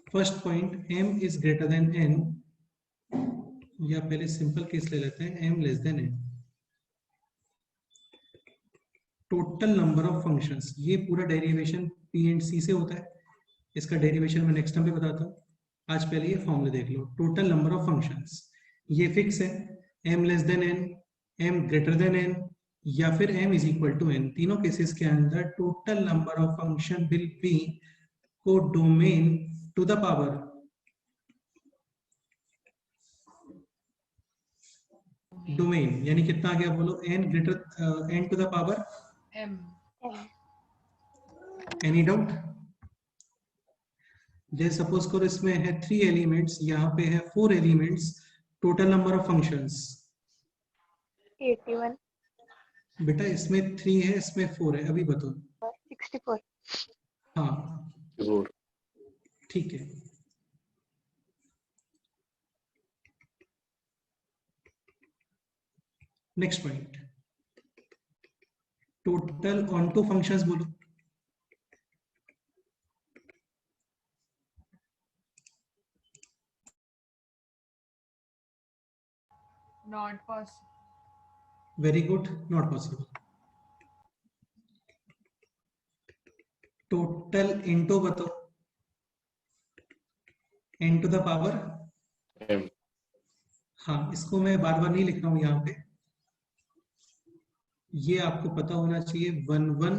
First point, m is greater than n, या पहले सिंपल केस ले लेते हैं, m less than n. Total number of functions, ये पूरा डेरिवेशन p एंड c से होता है. इसका डेरिवेशन मैं नेक्स्ट टाइम पे बताता हूँ. आज पहले ये फॉर्मूला देख लो. टोटल नंबर ऑफ फंक्शंस, ये फिक्स है, m less than n, m greater than n, या फिर m is equal to n. तीनों केसेस के अंदर total number of function will be codomain to the power domain. यानी कितना आ गया बोलो? n greater n to the power M. M. Any doubt? जैसे सपोज करो इसमें है 3 एलिमेंट्स, यहाँ पे है 4 elements. Total number of functions 81. बेटा इसमें 3 है, इसमें 4 है. अभी बताओ. 64. हाँ, Four. ठीक है. Next point, total onto functions बोलो. Not possible. Very good, not possible. Total into बताओ, n to the power. M. हाँ, इसको मैं बार बार नहीं लिख रहा हूं यहाँ पे, ये आपको पता होना चाहिए. One one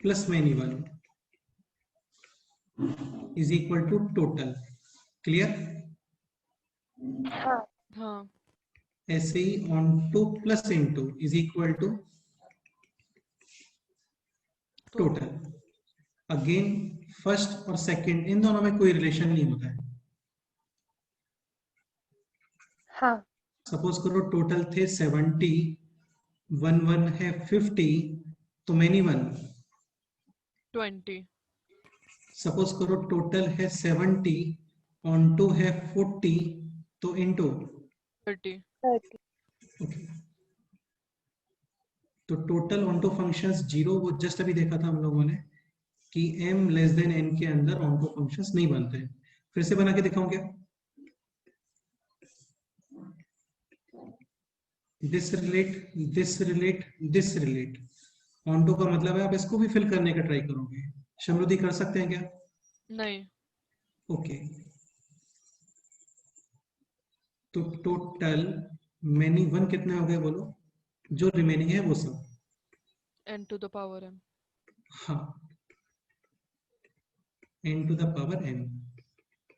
plus many one is equal to total. Clear? हाँ. हाँ. ऐसे ही onto plus into is equal to total. Again first और सेकंड इन दोनों में कोई रिलेशन नहीं होता है. हाँ. सपोज करो टोटल थे 70, वन वन है 50, तो मैनी वन. 20. सपोज करो टोटल है 70, onto है 40, तो इनटू 30. 30. ओके. तो टोटल onto फंक्शंस 0, वो जस्ट अभी देखा था हम लोगों ने कि m लेस देन n के अंदर onto फंक्शंस नहीं बनते हैं. फिर से बना के दिखाऊं क्या? This relate, this relate, this relate. onto का मतलब है आप इसको भी फिल करने का ट्राई करोगे. समृद्धि कर सकते हैं क्या? नहीं. ओके. तो टोटल मैनी वन कितने हो गए बोलो? जो रिमेनिंग है वो सब. n to the power m. हाँ, n to the power n.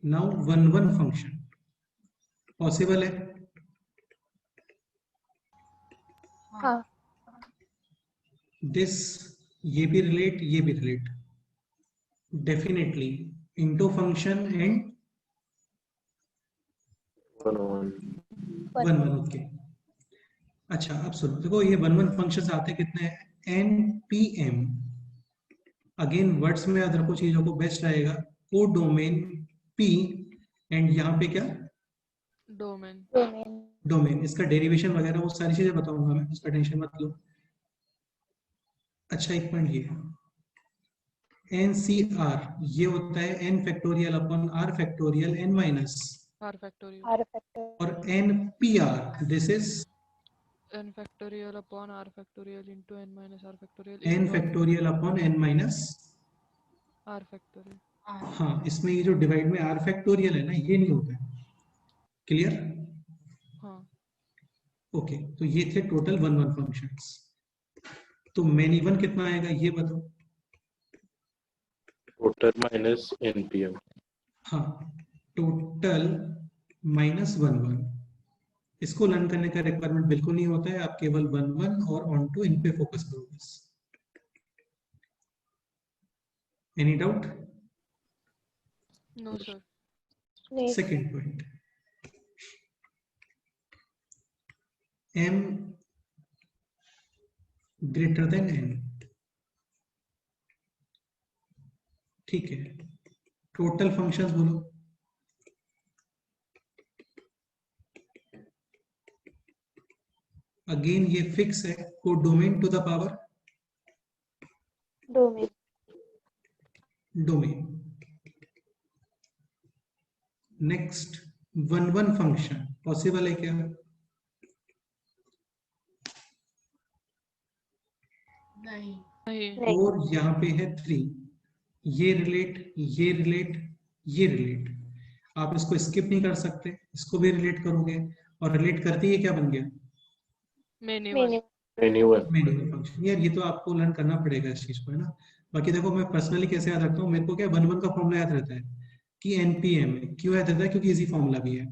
Now one one function possible है? हाँ. दिस, ये भी रिलेट, ये भी relate. Definitely into function and 1 1 1 okay. अच्छा अब सुनो, देखो ये 1 1 फंक्शंस आते कितने हैं, npm। अगेन वर्ड्स में याद रखो चीजों को, बेस्ट रहेगा को डोमेन p एंड यहाँ पे क्या डोमेन। डोमेन। डोमेन। इसका डेरिवेशन वगैरह वो सारी चीजें बताऊंगा मैं, उसका टेंशन मत लो। अच्छा एक पॉइंट ये NCR ये होता है n factorial upon r factorial n minus, r factorial. R factor. और NPR this is n factorial upon r factorial into n minus r factorial n into factorial upon n minus r factorial. हाँ, इसमें ये जो divide में r factorial है ना, ये नहीं होता है। क्लियर? हाँ। ओके तो ये थे टोटल 1 1 फंक्शंस। तो मेन इवन कितना आएगा ये बताओ। Total minus npm। हाँ टोटल माइनस 1 1। इसको लर्न करने का रिक्वायरमेंट बिल्कुल नहीं होता है, आप केवल 1 1 और ऑन टू इन पे फोकस करो बस। Any doubt? No sir. नहीं। Second point, m greater than n। ठीक है, टोटल फंक्शंस बोलो। अगेन ये फिक्स है, codomain to the power domain. Domain. Next 1 1 function possible है क्या? नहीं। नहीं। और यहाँ पे है 3, ये रिलेट ये रिलेट ये रिलेट। आप इसको स्किप नहीं कर सकते, इसको भी रिलेट करोगे, और रिलेट करते ही क्या बन गया? Many one. Many. anyone minimum function. यार ये तो आपको लर्न करना पड़ेगा इस चीज को, है ना। बाकी देखो मैं पर्सनली कैसे याद रखता हूँ, मेरे को क्या 1 1 का फॉर्मूला याद रहता है कि npm है। क्यों याद रहता है? क्योंकि इजी फॉर्मूला भी है।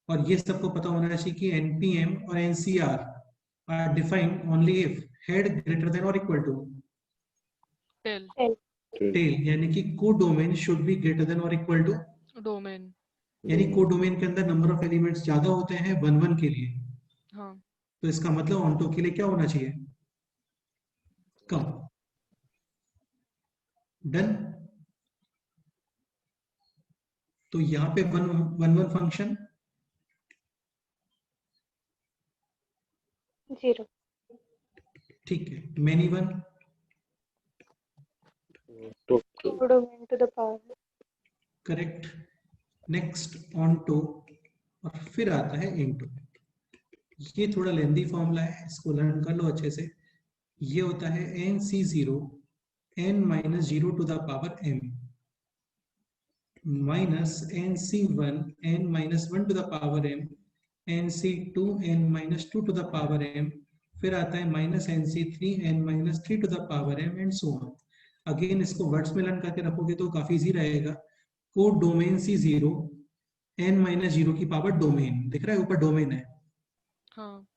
और ये सबको पता होना चाहिए कि npm और ncr are defined only if head greater than और इक्वल टू टेल। टेल, यानी कि codomain should be greater than और इक्वल टू डोमेन। यानी को डोमेन के अंदर नंबर ऑफ एलिमेंट्स ज्यादा होते हैं 1 1 के लिए, हाँ। तो इसका मतलब ऑनटो के लिए क्या होना चाहिए? कम। डन। तो यहाँ पे 1 1 फंक्शन 0। ठीक है, many one total domain to the power. Correct. Next onto, और फिर आता है इनटू। ये थोड़ा लेंदी फॉर्मूला है, इसको लर्न कर लो अच्छे से। ये होता है nc0 n minus 0 to the power m minus nc1 n minus 1 to the power m nc2 n minus 2 to the power m, फिर आता है minus nc3 n minus 3 to the power m and so on. Again इसको words में learn करके रखोगे तो काफी easy रहेगा। को डोमेन c0 n माइनस 0 की पावर डोमेन, दिख रहा है ऊपर डोमेन है। हाँ।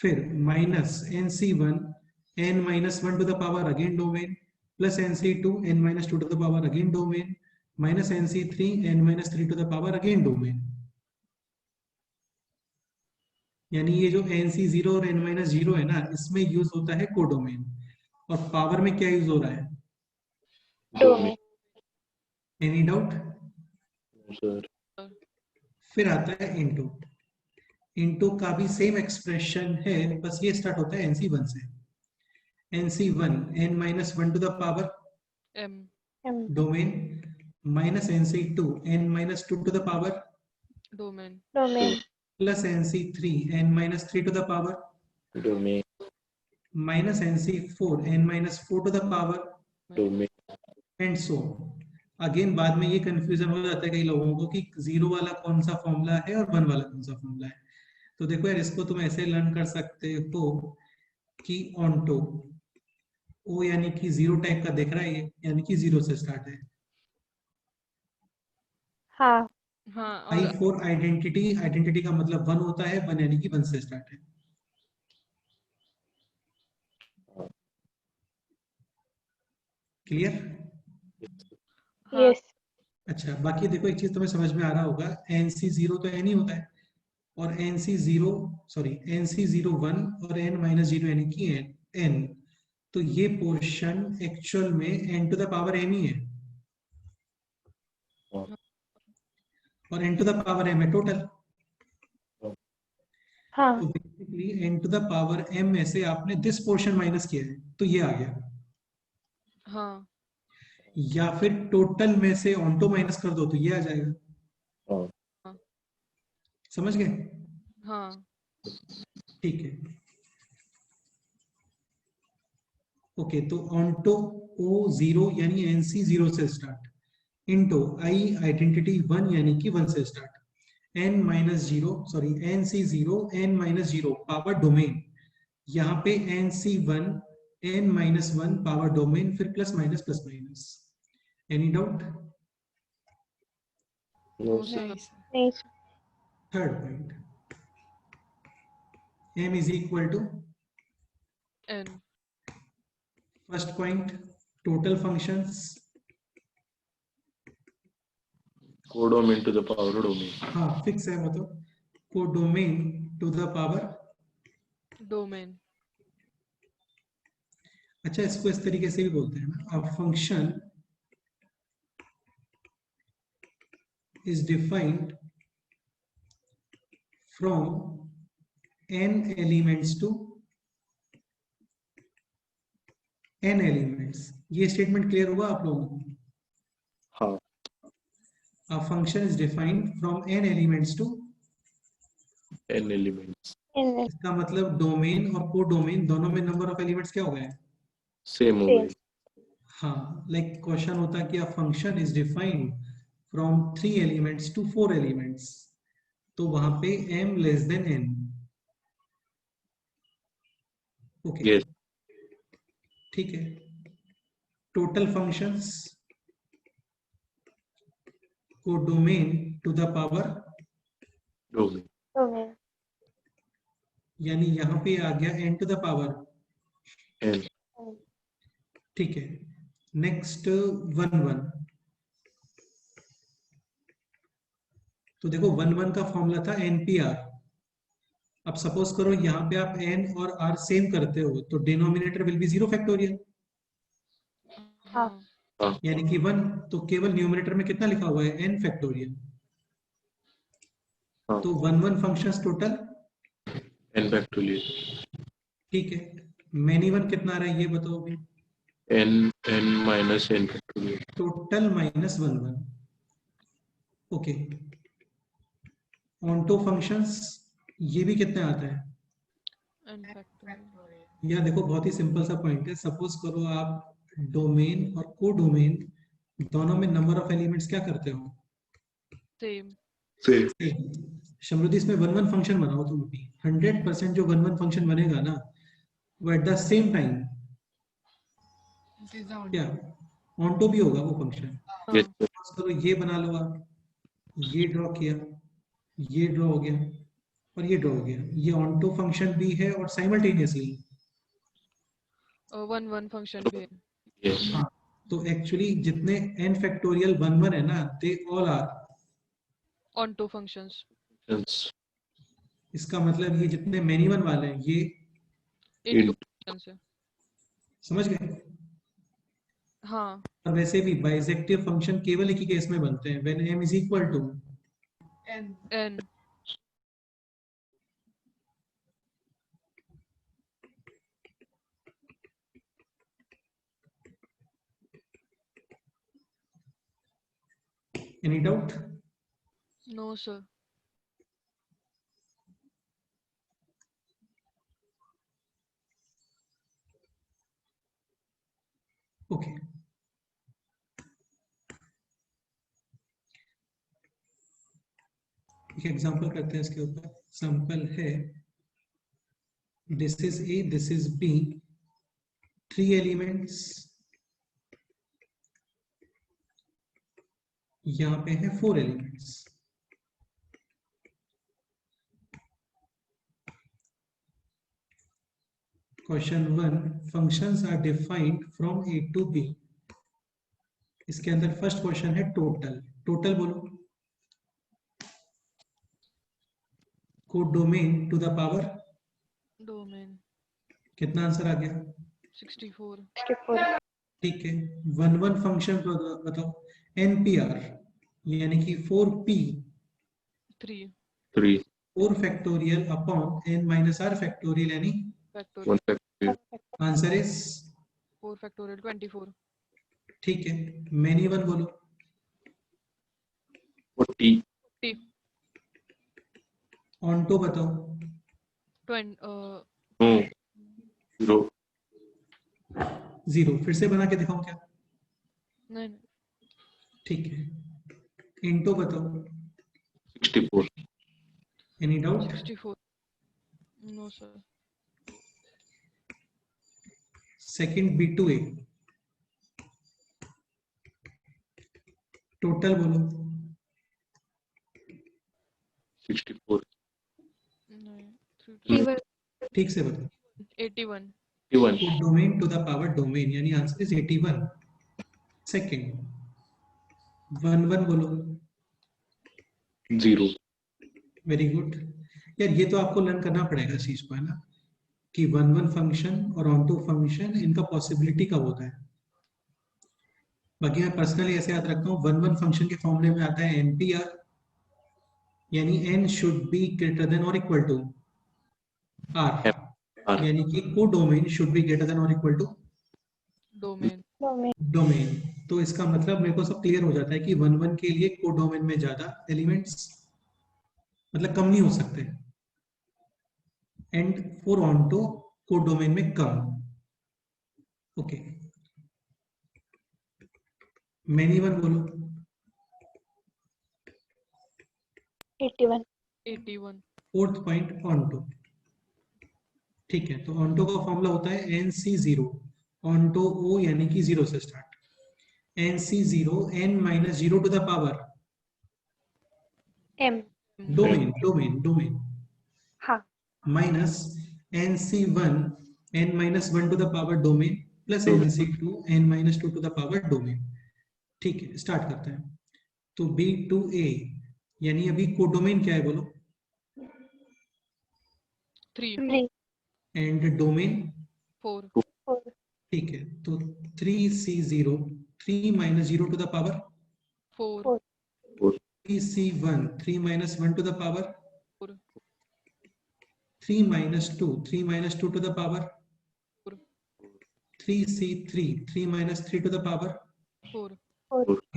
फिर minus nc1 n minus 1 to the power again domain, plus nc2 n minus 2 to the power again domain, minus nc3 n minus 3 to the power again domain. यानी ये जो nc0 और n माइनस 0 है ना, इसमें यूज होता है codomain. और पावर में क्या यूज हो रहा है? डोमेन। Any doubt? sir फिर आता है इनटू। इनटू का भी सेम एक्सप्रेशन है, बस ये स्टार्ट होता है nc1 से। nc1 n minus 1 to the power M. Domain, minus nc2 n minus 2 to the power domain. Domain. Plus nc3 n minus 3 to the power domain minus nc4 n minus 4 to the power domain and so. Again बाद में ये confusion हो जाता है कई लोगों को कि 0 वाला कौन सा फॉर्मूला है और 1 वाला कौन सा फॉर्मूला है। तो देखो यार, इसको तुम ऐसे लर्न कर सकते हो कि ऑनटो ओ यानी कि 0 टाइप का दिख रहा है, ये यानी कि 0 से स्टार्ट है। हाँ। हाँ। आई और फॉर आइडेंटिटी, आइडेंटिटी का मतलब 1 होता है, 1 यानी कि 1 से स्टार्ट है। क्लियर? हाँ। यस। अच्छा बाकी देखो एक चीज तुम्हें समझ में आ रहा होगा, nc0 तो n ही होता है, और NC01 और n-0 यानी कि n, तो ये पोर्शन एक्चुअल में n to the power m ही है और n to the power m है टोटल। हाँ तो basically n to the power m में से आपने दिस पोर्शन माइनस किया है तो ये आ गया, हाँ या फिर टोटल में से ऑन्टो माइनस कर दो तो ये आ जाएगा। हाँ समझ गए? हाँ ठीक है। ओके, तो ऑन्टो O0 यानी NC0 से स्टार्ट, इंटो आई आइडेंटिटी 1 यानी कि 1 से start, NC0 n-0 power domain, यहाँ पे NC1 n-1 पावर डोमेन, फिर plus minus plus minus. Any doubt? No No, sir नहीं sir. सर। नहीं sir. Third point, m is equal to, N. First point total functions, codomain to the power domain. हाँ fix है वो तो, codomain to the power. Domain. अच्छा, इसको इस तरीके से भी बोलते हैं ना, a function is defined from n elements to n elements. ये स्टेटमेंट क्लियर हुआ आप लोगों को? हाँ A function is defined from n elements to, n elements In इसका मतलब डोमेन और कोडोमेन दोनों में नंबर ऑफ एलिमेंट्स क्या हो गए? सेम हो Same. गई। हाँ, लाइक क्वेश्चन होता है कि a function is defined from 3 elements to 4 elements, तो वहां पे m less than n। Okay Yes. ठीक है। Total functions codomain to the power, domain domain. यानी यहाँ पे आ गया n to the power. n ठीक है। नेक्स्ट 1-1, तो देखो 1-1 का फॉर्मूला था NPR। अब सपोज करो यहाँ पे आप n और r सेम करते हो तो डिनोमिनेटर विल बी 0 फैक्टोरियल हाँ हाँ यानी कि 1, तो केवल न्यूमरेटर में कितना लिखा हुआ है? n factorial. हाँ तो 1-1 फंक्शंस टोटल, n फैक्टोरियल ठीक है। मैनी वन कितना आ रहा है ये बताओ अभी? n minus n factorial total minus 1-1। Okay, onto functions ये भी कितने आता है? N factorial. फैक्टोरियल। या देखो बहुत ही सिंपल सा पॉइंट है, सपोज करो आप डोमेन और कोडोमेन दोनों में नंबर ऑफ एलिमेंट्स क्या करते हो? Same. सेम शमरुद्दी, इसमें 1-1 फंक्शन बनाओ तुम भी। 100% जो 1-1 फंक्शन बनेगा ना वो at the same time It is on. क्या ऑन्टो भी होगा वो फंक्शन। यस हाँ सपोज करो ये बना लो आप, ये ड्रॉ किया, ये ड्रॉ हो गया और ये ड्रॉ हो गया, ये ऑन्टो फंक्शन भी है और साइमल्टेनियसली। 1-1 function भी है. यस हाँ, तो एक्चुअली जितने n फैक्टोरियल 1-1 है ना, they all are, Onto functions. इसका मतलब ये जितने मेनी वन वाले हैं ये, Into functions है. समझ गए? हाँ और वैसे भी बाइसेक्टिव फंक्शन केवल एक ही केस में बनते हैं, when m is equal to, N. N. Any doubt? No sir. Okay, एक एग्जांपल करते हैं इसके ऊपर। सैंपल है, this is A, this is B, 3 elements, यहाँ पे है 4 elements. Question 1, functions are defined from A to B. इसके अंदर फर्स्ट क्वेश्चन है टोटल। टोटल बोलो, codomain to the power domain कितना आंसर आ गया? 64 64 ठीक है, 1 फंक्शन बताओ, NPR यानी कि 4p 3 3 4 factorial upon n minus r factorial यानी 1 factorial factorial answer is 4 factorial 24 ठीक है, मैनी वन बोलो, 40 T ऑन्टो बताओ, 20 no 0 0 फिर से बना के दिखाऊं क्या? नहीं ठीक है, इंटो बताओ, 64 any doubt? 64 no sir second B2A total बोलो, 64 नहीं T1 ठीक से बताओ, 81 81 domain to the power domain यानी आंसर इज 81। सेकंड 1 बोलो, 0 वेरी गुड। यार ये तो आपको लर्न करना पड़ेगा इस चीज को, है ना, कि 1 फंक्शन और ऑन2 फंक्शन इनका पॉसिबिलिटी कब होता है। बाकी मैं पर्सनली ऐसे याद रखता हूँ, 1 फंक्शन के फॉर्मूले में आता है NPR यानी n should be greater than और इक्वल टू r R यानी कि codomain should be greater than और इक्वल टू डोमेन डोमेन। तो इसका मतलब मेरे को सब क्लियर हो जाता है कि 1 के लिए कोडोमेन में ज्यादा एलिमेंट्स मतलब कम नहीं हो सकते, एंड फॉर ऑनटो कोडोमेन में कम। ओके, मैनी वन बोलो, 81 81 फोर्थ पॉइंट ऑनटो। ठीक है, तो ऑनटो का फॉर्मूला होता है NC0 ऑनटो O यानी कि 0 से start, NC0 n minus 0 to the power M domain हाँ minus NC1 n minus 1 to the power domain plus NC2 n minus 2 to the power domain. ठीक है, स्टार्ट करते हैं। तो B2A यानी अभी कोडोमेन क्या है बोलो, 3 3 एंड डोमेन 4 4 ठीक है, तो 3C0 3 minus 0 to the power 4 3C1 3 minus 1 to the power 4 3 minus 2 3 minus 2 to the power 3C3 3 minus 3 to the power 4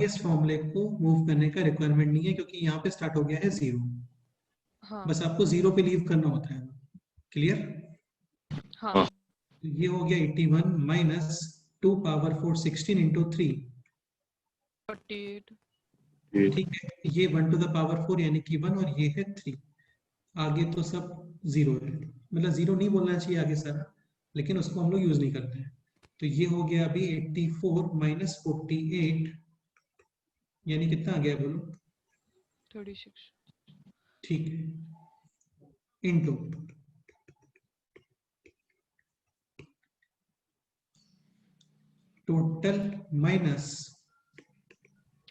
इस फॉर्मूले को मूव करने का रिक्वायरमेंट नहीं है क्योंकि यहाँ पे स्टार्ट हो गया है 0, हाँ बस आपको 0 पे लीव करना होता है। क्लियर? हाँ ये हो गया 81 माइनस 2 पावर 4 16 इंटू 3। 48 ठीक है, ये 1 टू द पावर 4 यानी कि 1 और ये है 3। आगे तो सब 0 है, मतलब 0 नहीं बोलना चाहिए आगे सारा, लेकिन उसको हम लोग यूज नहीं करते हैं। तो ये हो गया अभी 84 माइनस 48 यानी कितना आ गया बोलो? 36 ठीक है, into total minus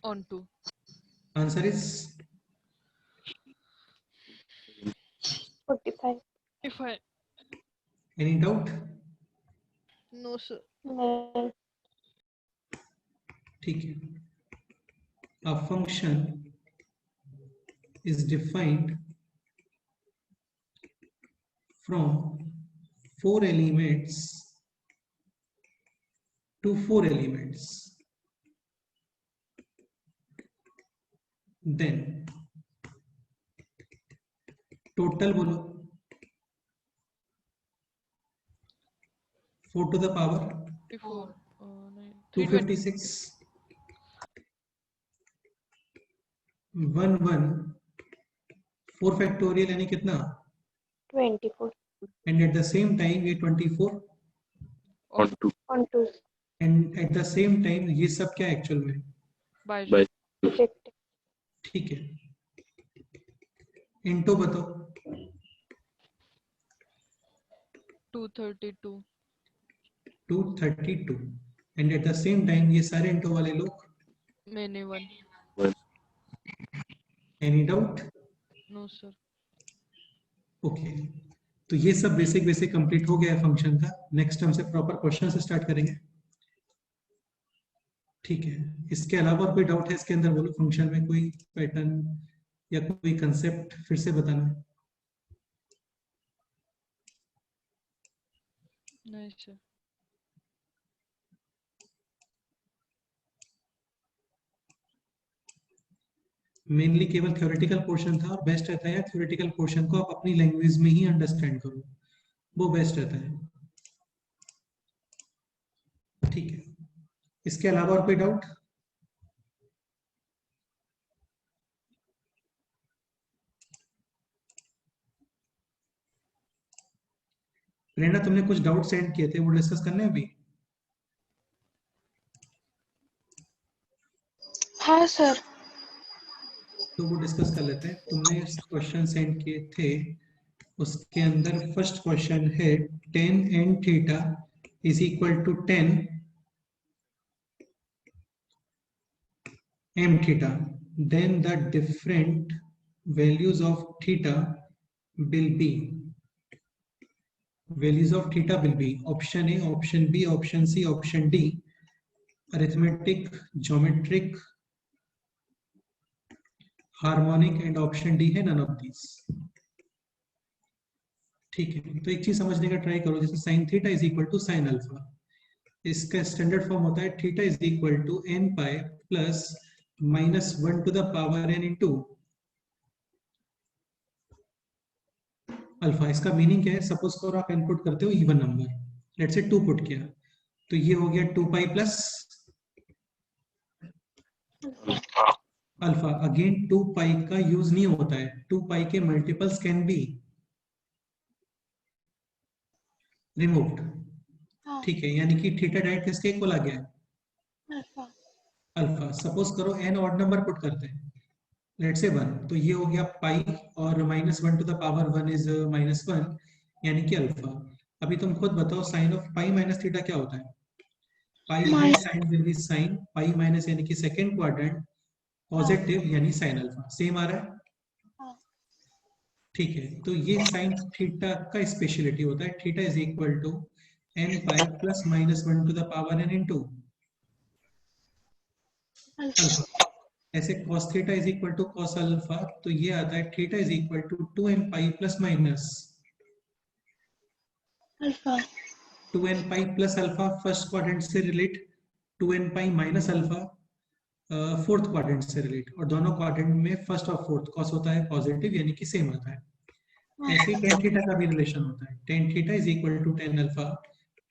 on 2 answer is 45 if I any doubt? no sir नहीं ठीक है, a function is defined from 4 elements to 4 elements, then total बोलो 4 to the power 54 नहीं 256 1 1 4 फैक्टोरियल यानी कितना, 24 and at the same time ये 24 on 2 on 2 and at the same time ये सब क्या एक्चुअल में by by reject ठीक है। इंटू बताओ 232 232 and at the same time ये सारे इंटू वाले लोग, मैंने 1 any doubt? no sir okay, तो ये सब बेसिक बेसिक कंप्लीट हो गया है फंक्शन का। नेक्स्ट हम से प्रॉपर क्वेश्चन से स्टार्ट करेंगे। ठीक है, इसके अलावा कोई डाउट है इसके अंदर? बोलो, फंक्शन में कोई पैटर्न या कोई कंसेप्ट फिर से बताना है। नहीं सर। मेनली केवल थ्योरेटिकल पोर्शन था, और बेस्ट रहता है थ्योरेटिकल पोर्शन को आप अपनी लैंग्वेज में ही अंडरस्टैंड करो, वो बेस्ट रहता है। ठीक है, इसके अलावा और कोई डाउट? प्रेरणा, तुमने कुछ डाउट सेंड किए थे, वो डिस्कस करने हैं अभी? हाँ सर। तो वो डिस्कस कर लेते हैं। तुमने क्वेश्चन सेंड किए थे, उसके अंदर फर्स्ट क्वेश्चन है tan n theta is equal to 10 m theta, then the different values of theta will be, values of theta will be option A, option B, option C, option D, arithmetic, geometric, harmonic, and option D है none of these। ठीक है, तो एक चीज समझने का try करो, जैसे sin theta is equal to sin alpha, इसका स्टैंडर्ड फॉर्म होता है theta is equal to n pi plus -1 to the power n into alpha. इसका मीनिंग क्या है? सपोज करो आप इनपुट करते हो even number, let's say 2 put किया, तो ये हो गया 2 पाई प्लस अल्फा। अगेन 2 पाई का यूज नहीं होता है, 2 पाई के मल्टीपल्स कैन बी रिमूव्ड। ठीक है, यानी कि थीटा डायरेक्ट किसके इक्वल आ गया है? अल्फा। सपोज करो n ऑड नंबर पुट करते हैं, लेट्स से 1, तो ये हो गया पाई और -1 टू द पावर 1 इज -1, यानी कि अल्फा। अभी तुम खुद बताओ sine of pi minus theta क्या होता है? पाई है sine will be sine, pi minus यानी कि सेकंड क्वाड्रेंट, पॉजिटिव यानी साइन अल्फा। सेम आ रहा है? ठीक है, तो ये साइन थीटा का स्पेशलिटी होता है, theta is equal to n pi plus -1 to the power n into alpha. ऐसे cos theta is equal to cos alpha, तो ये आता है theta is equal to 2n pi plus minus alpha. 2n pi plus alpha first quadrant से relate, 2n pi minus alpha fourth quadrant से relate, और दोनों quadrant में first और फोर्थ cos होता है पॉजिटिव, यानी कि सेम आता है। ऐसे ही tan थीटा का भी रिलेशन होता है, tan theta is equal to tan alpha,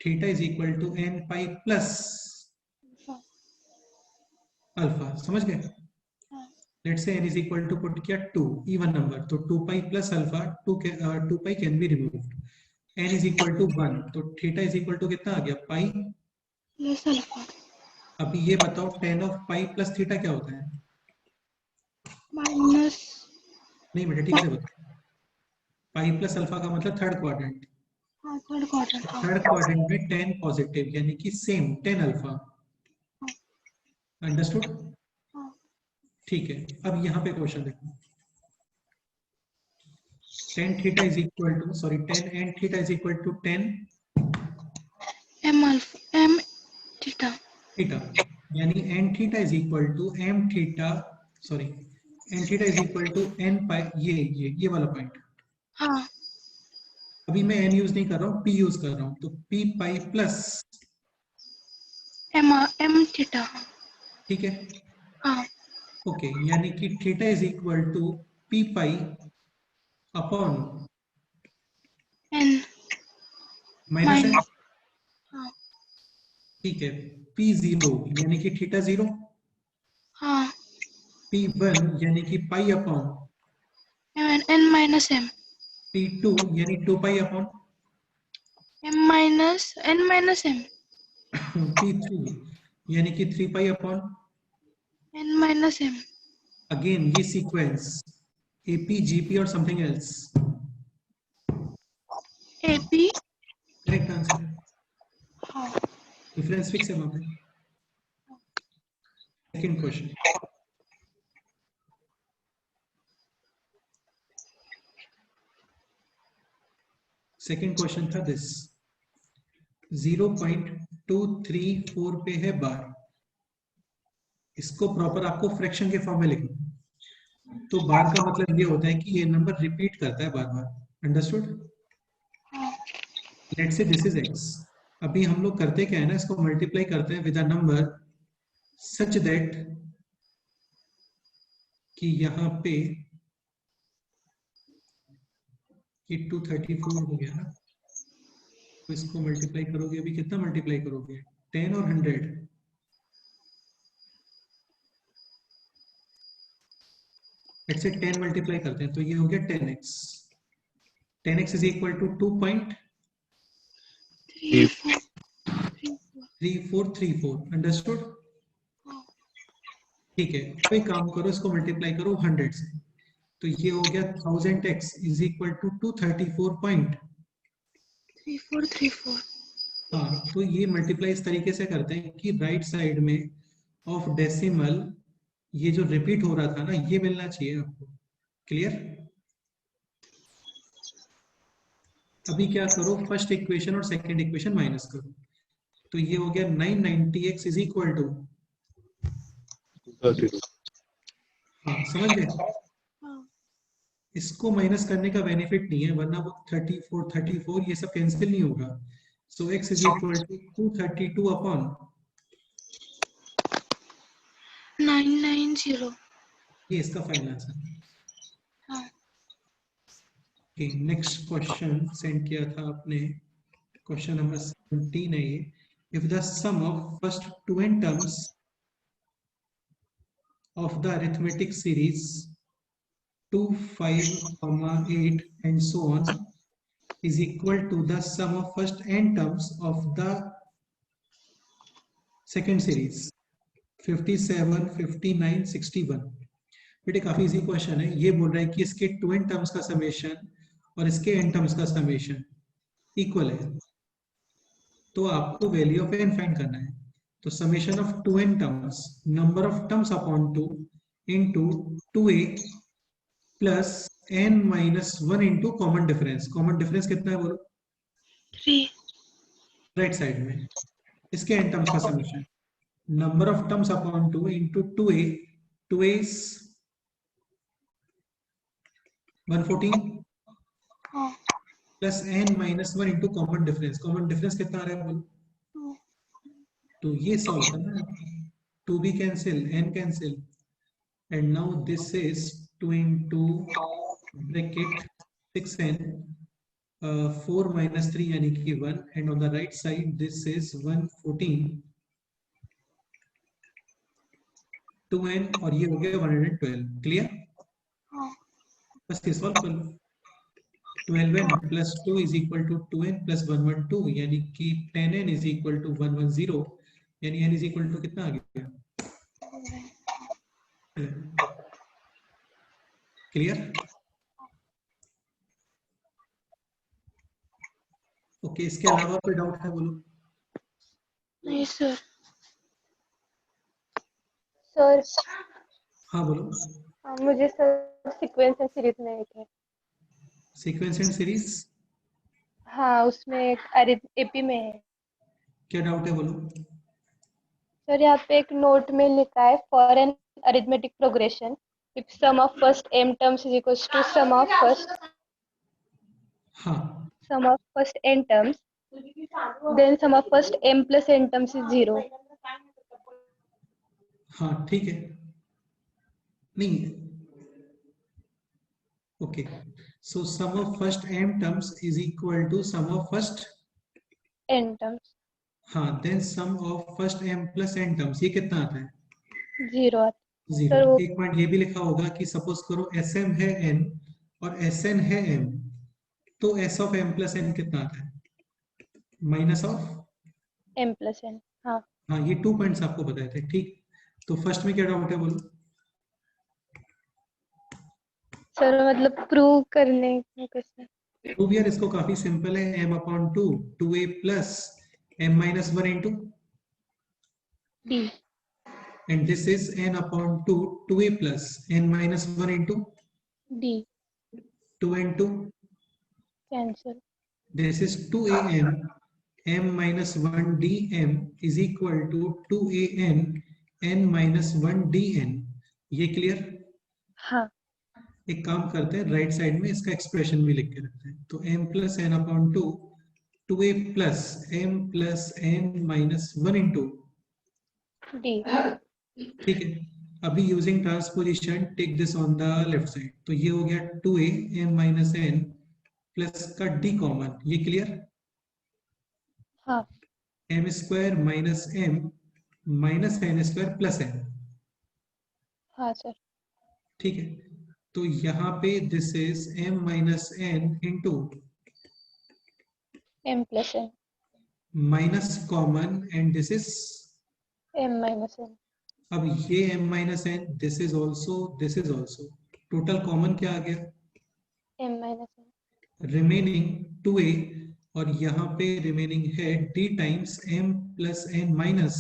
theta is equal to n pi plus alpha. समझ गए? Let's say n is equal to put किया 2 इवन नंबर, तो 2 pi plus alpha, 2 pi can be removed. n is equal to 1, तो theta is equal to कितना आ गया? Pi plus alpha. अभी ये बताओ tan of pi plus theta क्या होता है? माइनस। नहीं बेटा, ठीक से बताओ। पाई प्लस अल्फा का मतलब थर्ड क्वाड्रेंट, हाँ थर्ड क्वाड्रेंट। थर्ड क्वाड्रेंट में tan पॉजिटिव, यानी कि सेम tan अल्फा। अंडरस्टूड? ठीक है, अब यहाँ पे क्वेश्चन देखो, tan theta is equal to, sorry tan n theta is equal to tan m alpha m theta. Theta, यानी n theta is equal to m theta, sorry n theta is equal to n pi, ये वाला point. हाँ अभी मैं n use नहीं कर रहा हूँ, p यूज कर रहा हूँ, तो p pi plus m theta. ठीक है, हाँ ओके, यानी कि theta is equal to p pi upon n minus n। हाँ ठीक है, p0 यानी कि थीटा 0, हाँ p1 यानी कि pi upon n minus m. p2 यानी 2 pi upon m minus m. p3 यानी कि 3 pi upon, n minus m. Again ये सीक्वेंस AP, GP और something else. AP. Correct answer, हाँ डिफरेंस फिक्स है वहां पे। सेकंड क्वेश्चन, सेकेंड क्वेश्चन था दिस 0.234 पे है बार, इसको प्रॉपर आपको फ्रैक्शन के फॉर्म में लिखना। तो बार का मतलब ये होता है कि ये नंबर रिपीट करता है बार बार। Understood? Let's say this is x। अभी हम लोग करते क्या है ना, इसको मल्टीप्लाई करते हैं with a number such that कि यहाँ पे कि 234 हो गया ना, तो इसको मल्टीप्लाई करोगे, अभी कितना मल्टीप्लाई करोगे, 10 और 100। लेट्स से 10 मल्टीप्लाई करते हैं तो ये हो गया 10x। 10x is equal to 2.3434। Understood? ठीक है, कोई काम करो, इसको मल्टीप्लाई करो 100 से, तो ये हो गया 1000x इज इक्वल टू 234.34। हाँ, तो ये मल्टीप्लाई इस तरीके से करते हैं कि राइट साइड में ऑफ डेसिमल ये जो रिपीट हो रहा था ना, ये मिलना चाहिए आपको। क्लियर? अभी क्या करो, फर्स्ट इक्वेशन और सेकंड इक्वेशन माइनस करो, तो ये हो गया 990x इज इक्वल टू, हाँ समझ गए? इसको माइनस करने का बेनिफिट नहीं है, वरना वो 34 ये सब कैंसिल नहीं होगा। So x is equal to 232 upon 990। ये इसका final answer. Okay, next question send किया था आपने, क्वेश्चन नंबर 17 है ये। If the sum of first 2n terms of the arithmetic series 2, 5, 8 and so on is equal to the sum of first n terms of the second series 57, 59, 61। बेटे काफी easy question है। ये बोल रहा है कि इसके 2n टर्म्स का समेशन और इसके n टर्म्स का समेशन इक्वल है, तो आपको वैल्यू ऑफ n फाइंड करना है। तो summation of 2n terms, number of terms upon 2 into 2a plus n minus 1 into common difference. Common difference कितना है बोलो? 3। राइट साइड में इसके n टर्म्स का summation, number of terms upon 2 into 2a, 2a is 114 plus n minus 1 into common difference. Common difference कितना आ रहा है बोलो? तो ये सॉल्व करना है, 2 भी cancel, n cancel, and now this is 2 into bracket 6n 4 minus 3 यानी कि 1, and on the right side this is 114 2n और ये हो गया 112। क्लियर? बस ये सॉल्व कर लो। 12n plus 2 is equal to 2n plus 112 यानी कि 10n is equal to 110 यानी n is equal to कितना आ गया? क्लियर? ओके, इसके अलावा कोई डाउट है बोलो? नहीं सर। सर हाँ बोलो। मुझे सर सीक्वेंस एंड सीरीज में एक है। Sequence and series? हाँ, उसमें एक एपी में है। क्या डाउट है बोलो? सर यहाँ पे एक नोट में लिखा है for an arithmetic progression if sum of first m terms is equals to sum of first n terms, then sum of first m plus n terms is 0। हाँ ठीक है, नहीं okay, so sum of first m terms is equal to sum of first n terms. हाँ, then sum of first m plus n terms, ये कितना आता है? 0 आता है। 0। एक पॉइंट ये भी लिखा होगा कि सपोज करो Sm है n और Sn है m, तो S of m plus n कितना आता है? Minus of m plus n। हाँ हाँ, ये 2 पॉइंट्स आपको बताए थे। ठीक, तो फर्स्ट में क्या डाउट है बोलो? सर, मतलब प्रूव करने को कैसे? प्रूव यार इसको काफी सिंपल है, m upon 2 2a plus m minus 1 into d, and this is n upon 2 2a plus n minus 1 into d 2 and 2 cancel, This is 2am m minus 1 dm is equal to 2an n minus 1 dn. ये clear? हाँ एक काम करते हैं, right side में इसका expression भी लिख के रखते हैं. तो m plus n upon 2 2a plus m plus n minus 1 into. D. ठीक है. अभी using transposition take this on the left side. तो ये हो गया 2a m minus n plus का d कॉमन. ये क्लियर? हाँ m square minus m minus n square plus n. हाँ सर. ठीक है. तो यहाँ पे this is m minus n into m plus n. Minus common and this is. m minus n. अब ये m minus n, this is also. Total common क्या आ गया? m minus n. Remaining 2a और यहाँ पे रिमेनिंग है d times m plus n minus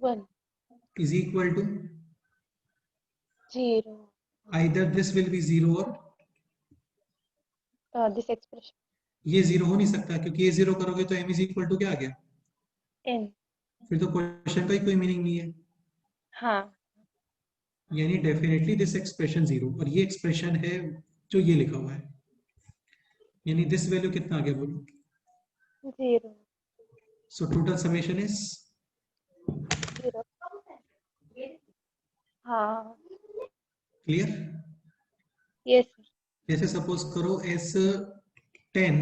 1. Is equal to 0. Either this will be 0 और this expression. ये 0 हो नहीं सकता, क्योंकि ये 0 करोगे तो m इज इक्वल टू क्या आ गया? n. फिर तो क्वेश्चन का ही कोई मीनिंग नहीं है. हाँ यानी डेफिनेटली दिस एक्सप्रेशन 0 और ये एक्सप्रेशन है जो ये लिखा हुआ है. यानी दिस वैल्यू कितना आ गया बोलो? 0. So total summation is 0. हाँ क्लियर? Yes sir. जैसे सपोज करो S10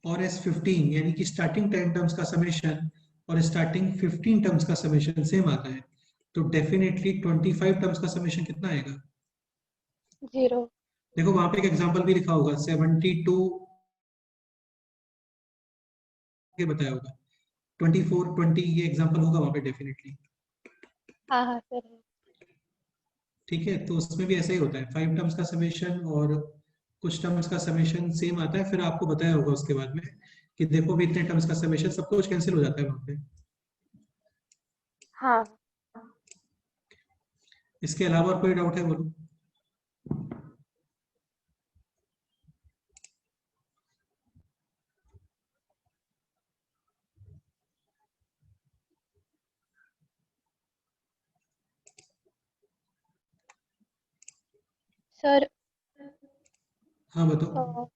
और S15 यानी कि स्टार्टिंग 10 टर्म्स का समेशन और स्टार्टिंग 15 टर्म्स का समेशन सेम आता है, तो डेफिनेटली 25 टर्म्स का समेशन कितना आएगा? 0. देखो वहां पे एक एग्जांपल भी लिखा होगा 72 के बताया होगा 24 20, ये एग्जांपल होगा वहां पे डेफिनेटली. हाँ हाँ सर. ठीक है. तो उसमें भी ऐसा ही होता है, 5 टर्म्स का समेशन और कुछ टर्म्स का समेशन सेम आता है. फिर आपको बताया होगा उसके बाद में कि देखो भी इतने टर्म्स का समेशन सब कुछ कैंसिल हो जाता है वहां पे. हाँ इसके अलावा और कोई डाउट है बोलो? सर. हाँ बताओ.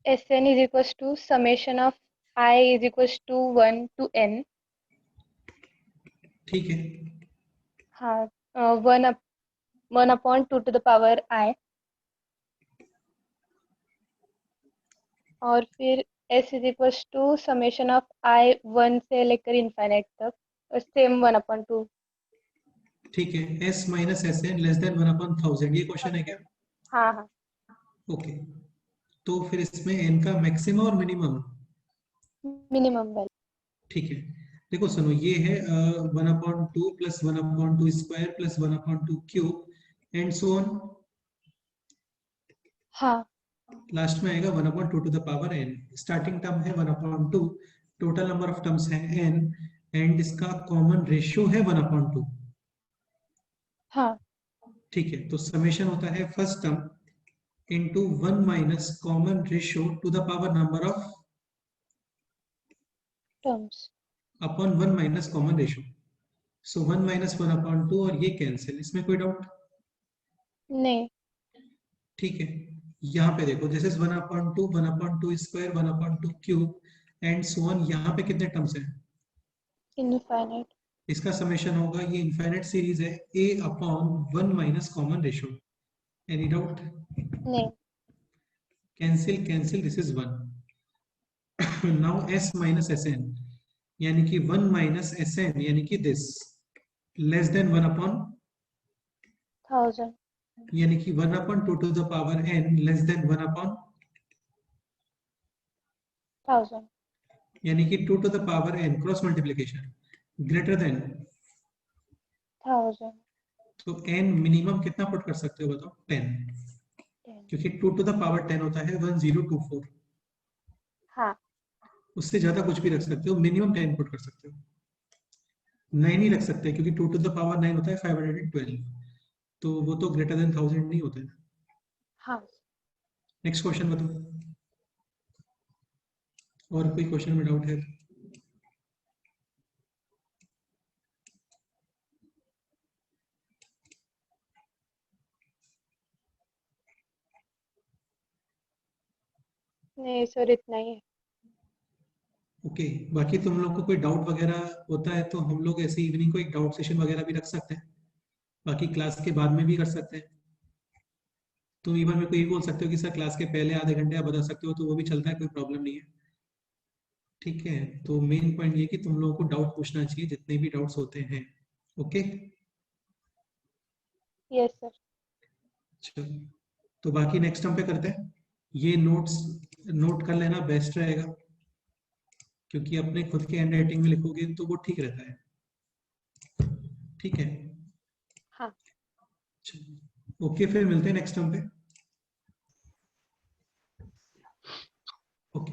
Sn is equals to summation of I is equals to 1 to n. ठीक है. हाँ 1 upon 2 to the power I. और फिर s is equals to summation of I 1 से लेकर इनफाइनाइट तक और सेम 1 upon 2. ठीक है. s minus s n less than 1/1000, ये क्वेश्चन है क्या? हाँ हाँ ओके. तो फिर इसमें n का मैक्सिमम और मिनिमम. Minimum value. ठीक है. देखो सुनो, ये है 1/2 plus 1/2 square plus 1/2 cube and so on. हाँ लास्ट में आएगा 1/2 to the power n. Starting term है 1/2, टोटल नंबर ऑफ टर्म्स है n एंड इसका कॉमन रेशियो है 1/2. हाँ ठीक है. तो समेशन होता है first term into 1 minus common ratio to the power number of terms. upon 1 minus common ratio. So 1 minus 1/2 और ये कैंसिल. इसमें कोई डाउट? नहीं. ठीक है. यहाँ पे देखो this is 1/2 1/2 square 1/2 cube and so on. यहाँ पे कितने टर्म्स हैं? इनफाइनाइट. इसका समेशन होगा, ये इनफाइनाइट सीरीज है, a upon 1 minus common ratio. Any doubt? नहीं. Cancel cancel. This is 1. Now s minus s n यानी कि 1 माइनस एस एन यानी कि दिस लेस देन 1000. यानी कि 1/2 to the power n less than 1/, 1000. यानी कि 2 to the power n cross multiplication greater than 1000. तो n मिनिमम कितना पुट कर सकते हो बताओ? 10. 10. क्योंकि 2 टू द पावर 10 होता है 1024. हाँ उससे ज्यादा कुछ भी रख सकते हो, मिनिमम 10 पुट कर सकते हो. 9 ही रख सकते हैं क्योंकि 2 टू द पावर 9 होता है 512, तो वो तो ग्रेटर देन 1000 नहीं होता है. हाँ. नेक्स्ट क्वेश्चन बताओ. और कोई क्वेश्चन में डाउट है? नहीं सर, इतना ही है। ओके, बाकी तुम लोग को कोई डाउट वगैरह होता है तो हम लोग ऐसे इवनिंग को एक डाउट सेशन वगैरह भी रख सकते हैं, बाकी क्लास के बाद में भी कर सकते हैं। तुम इवन मेरे को ये बोल सकते हो कि सर क्लास के पहले आधे घंटे आप बता सकते हो, तो वो भी चलता है, कोई प्रॉब्लम नहीं है। ठीक है, तो मेन पॉइंट ये कि तुम लोगों को डाउट पूछना चाहिए जितने भी डाउट्स होते हैं। Okay, yes sir. चलो, तो बाकी नेक्स्ट टर्म पे करते हैं। ये नोट्स नोट कर लेना बेस्ट रहेगा, क्योंकि अपने खुद के हैंड राइटिंग में लिखोगे तो वो ठीक रहता है। ठीक है, हाँ। ओके, फिर मिलते हैं नेक्स्ट टर्म पे। ओके।